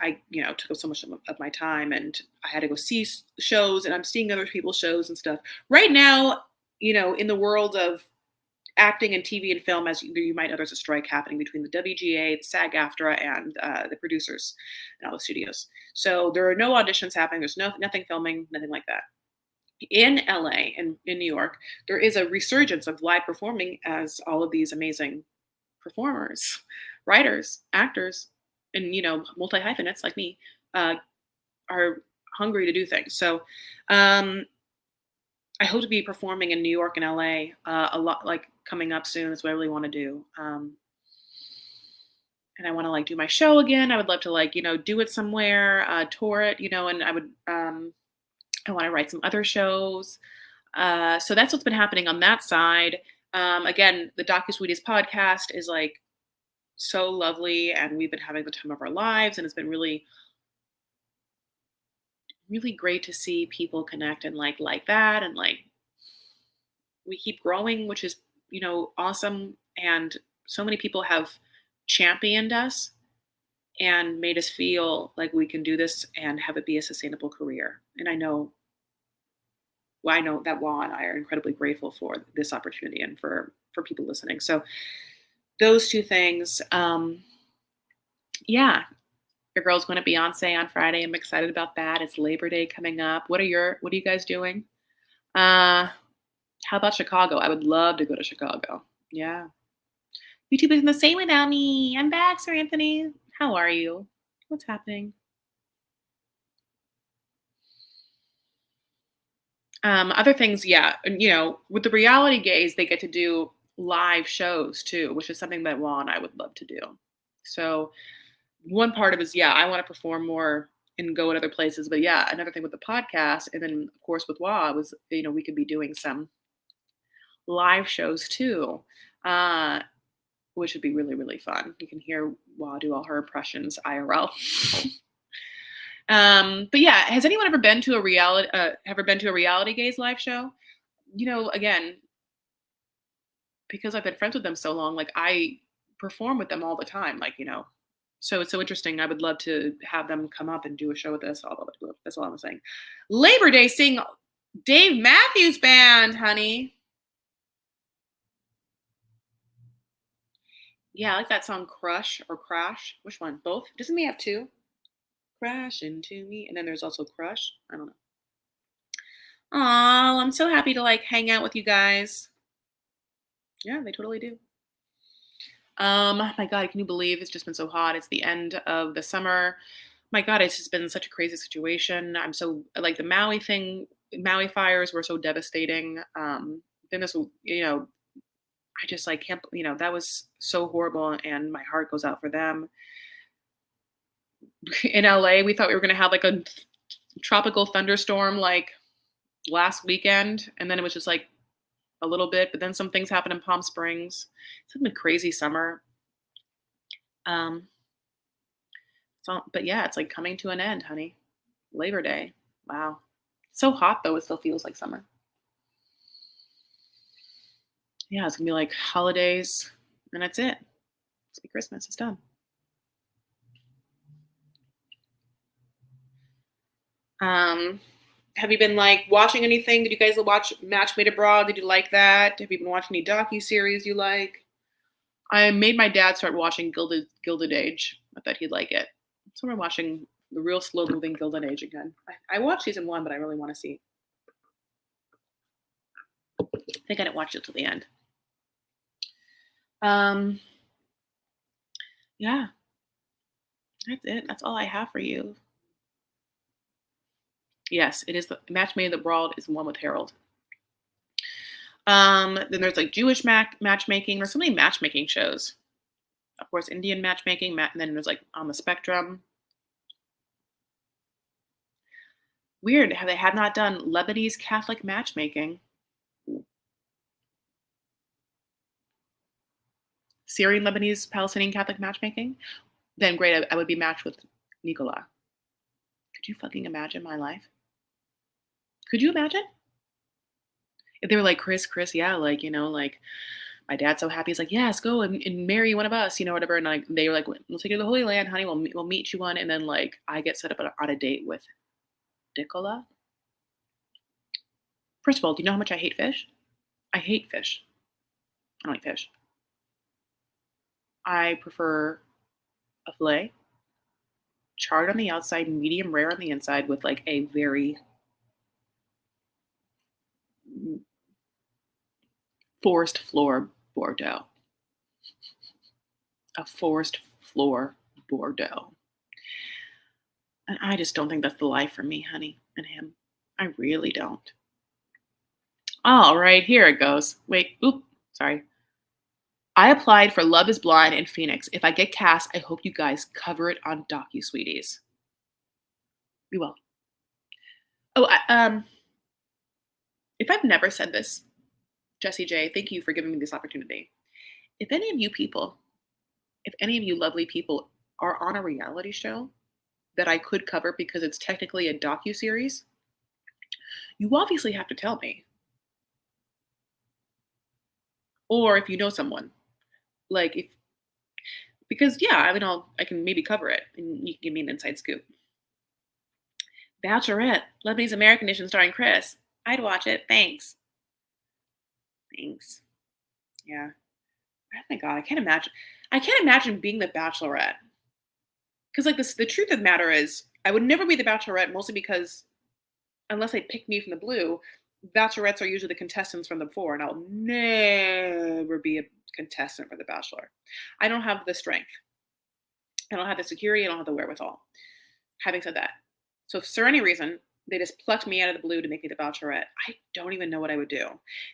took up so much of my time, and I had to go see shows, and I'm seeing other people's shows and stuff. Right now, in the world of acting and TV and film, as you might know, there's a strike happening between the WGA, the SAG-AFTRA, and the producers and all the studios. So there are no auditions happening. There's nothing filming, nothing like that. In LA and in New York, there is a resurgence of live performing as all of these amazing performers, writers, actors, and multi hyphenates like me uh, are hungry to do things. So um, I hope to be performing in New York and LA a lot, like coming up soon. Is what I really want to do. And I want to like do my show again. I would love to like do it somewhere, tour it, and I want to write some other shows. So that's what's been happening on that side. Again, the DocuSweeties podcast is like so lovely, and we've been having the time of our lives, and it's been really, really great to see people connect and like that, and like we keep growing, which is awesome. And so many people have championed us and made us feel like we can do this and have it be a sustainable career. And I know well, I know that Wa and I are incredibly grateful for this opportunity and for people listening. So those two things. Yeah, your girl's going to Beyonce on Friday. I'm excited about that. It's Labor Day coming up. What are you guys doing? How about Chicago? I would love to go to Chicago. Yeah. YouTube isn't the same without me. I'm back, Sir Anthony. How are you? What's happening? Other things, yeah. With the reality gays, they get to do live shows too, which is something that Juan and I would love to do. So one part of it is, yeah, I want to perform more and go at other places. But yeah, another thing with the podcast, and then of course with Wa was, we could be doing some live shows too, uh, which would be really, really fun. You can hear Wa do all her impressions IRL. But yeah, has anyone ever been to a reality gays live show? Again, because I've been friends with them so long, like I perform with them all the time, so it's so interesting. I would love to have them come up and do a show with us. That's all I'm saying. Labor Day, sing Dave Matthews Band, honey. Yeah, I like that song Crush or Crash. Which one? Both? Doesn't he have two? Crash into me. And then there's also Crush. I don't know. Oh, I'm so happy to hang out with you guys. Yeah, they totally do. My God, can you believe it's just been so hot? It's the end of the summer. My God, it's just been such a crazy situation. I'm so like the Maui thing. Maui fires were so devastating. Then this, I just can't. That was so horrible, and my heart goes out for them. In LA, we thought we were gonna have a tropical thunderstorm last weekend, and then it was just a little bit, but then some things happened in Palm Springs. It's been a crazy summer. But yeah, it's coming to an end, honey. Labor Day. Wow. It's so hot though, it still feels like summer. Yeah, it's gonna be holidays, and that's it. It's be Christmas. It's done. Have you been watching anything? Did you guys watch Match Made Abroad? Did you like that? Have you been watching any docu-series you like? I made my dad start watching Gilded Age. I thought he'd like it. So we're watching the real slow moving Gilded Age again. I watched season 1, but I really want to see. I think I didn't watch it till the end. Yeah. That's it. That's all I have for you. Yes, it is. The Match Made Abroad is the one with Harold. Then there's Jewish matchmaking. There's so many matchmaking shows. Of course, Indian matchmaking, and then there's On the Spectrum. Weird how they have not done Lebanese Catholic matchmaking. Syrian, Lebanese, Palestinian Catholic matchmaking. Then great, I would be matched with Nikola. Could you fucking imagine my life? Could you imagine? If they were Chris, yeah, my dad's so happy. He's yes, go and marry one of us, whatever. And they were we'll take you to the Holy Land, honey. We'll meet you one. And then I get set up on a date with Nikola. First of all, do you know how much I hate fish? I hate fish. I don't like fish. I prefer a fillet, charred on the outside, medium rare on the inside, with a very forest floor Bordeaux. A forest floor Bordeaux. And I just don't think that's the life for me, honey, and him. I really don't. All right, here it goes. Wait, sorry. I applied for Love is Blind in Phoenix. If I get cast, I hope you guys cover it on DocuSweeties. We will. Oh, if I've never said this, Jessie J, thank you for giving me this opportunity. If any of you lovely people are on a reality show that I could cover because it's technically a docuseries, you obviously have to tell me. Or if you know someone, because yeah, I can maybe cover it and you can give me an inside scoop. Bachelorette, Lebanese American Edition starring Chris. I'd watch it. Thanks. Thanks. Yeah. Oh my God, I can't imagine. I can't imagine being the Bachelorette. Because like this, the truth of the matter is, I would never be the Bachelorette, mostly because unless they pick me from the blue, Bachelorettes are usually the contestants from the before, and I'll never be a contestant for the Bachelor. I don't have the strength. I don't have the security. I don't have the wherewithal. Having said that, so if for any reason they just plucked me out of the blue to make me the Bachelorette, I don't even know what I would do.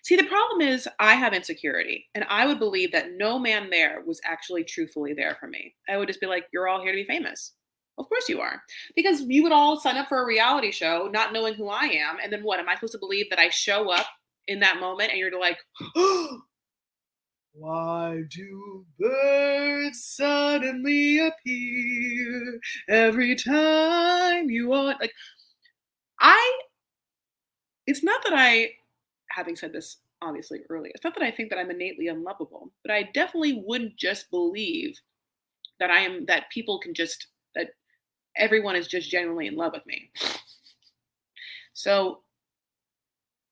See, the problem is I have insecurity, and I would believe that no man there was actually truthfully there for me. I would just be like, "You're all here to be famous." Of course you are, because you would all sign up for a reality show not knowing who I am, and then what? Am I supposed to believe that I show up in that moment and you're like, why do birds suddenly appear every time you want? Like, I, it's not that I, having said this obviously earlier, it's not that I think that I'm innately unlovable, but I definitely wouldn't just believe that I am, that people can just, that everyone is just genuinely in love with me. So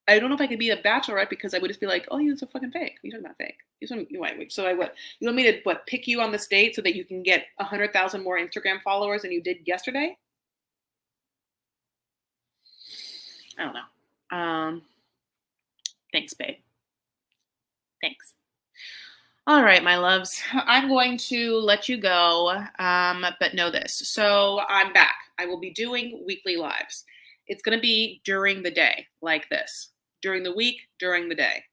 I don't know if I could be a bachelorette because I would just be like, "Oh, you're so fucking fake. You're talking about fake. Wait, so I what? You want me to what? Pick you on this date so that you can get 100,000 more Instagram followers than you did yesterday?" I don't know. Thanks, babe. Thanks. All right, my loves. I'm going to let you go, but know this. So I'm back. I will be doing weekly lives. It's going to be during the day, like this. During the week, during the day.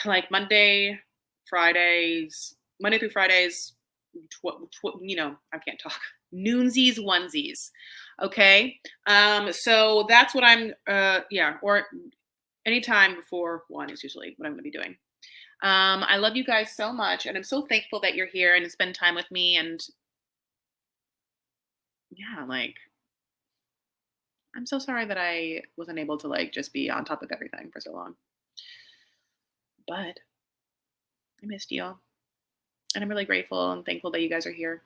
Like Monday through Fridays, I can't talk. Noonsies, onesies. Okay. So that's what I'm, or anytime before 1 is usually what I'm going to be doing. I love you guys so much, and I'm so thankful that you're here and spend time with me. And yeah, like, I'm so sorry that I wasn't able to like just be on top of everything for so long. But I missed you all, and I'm really grateful and thankful that you guys are here.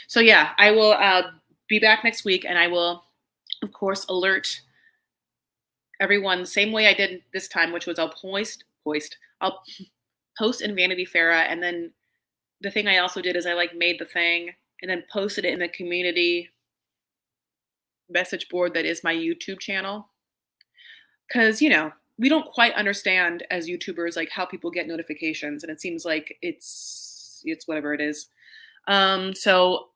So yeah, I will be back next week, and I will, of course, alert everyone the same way I did this time, which was I'll I'll post in Vanity Fair, and then the thing I also did is I like made the thing and then posted it in the community message board that is my YouTube channel. Cause we don't quite understand as YouTubers like how people get notifications, and it seems like it's whatever it is. So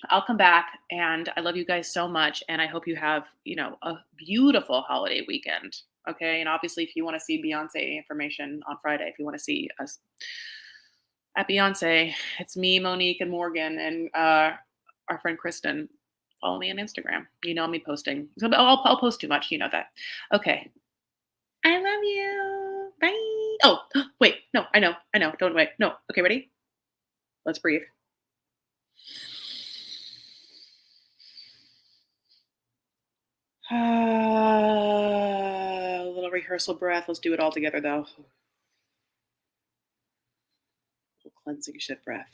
I'll come back, and I love you guys so much, and I hope you have, a beautiful holiday weekend. Okay. And obviously if you want to see Beyonce information on Friday, if you want to see us at Beyonce, it's me, Monique, and Morgan, and our friend Kristen. Follow me on Instagram. You know me posting. So I'll post too much. You know that. Okay. I love you. Bye. Oh, wait. No, I know. Don't wait. No. Okay, ready? Let's breathe. A little rehearsal breath. Let's do it all together, though. Cleansing shit breath.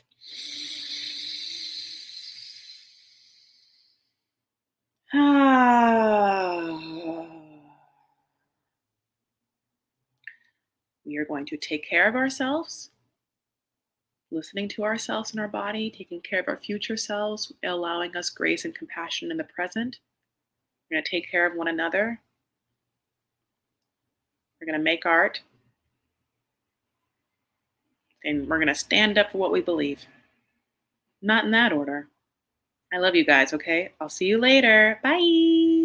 We are going to take care of ourselves, listening to ourselves and our body, taking care of our future selves, allowing us grace and compassion in the present. We're going to take care of one another. We're going to make art. And we're going to stand up for what we believe. Not in that order. I love you guys, okay? I'll see you later. Bye.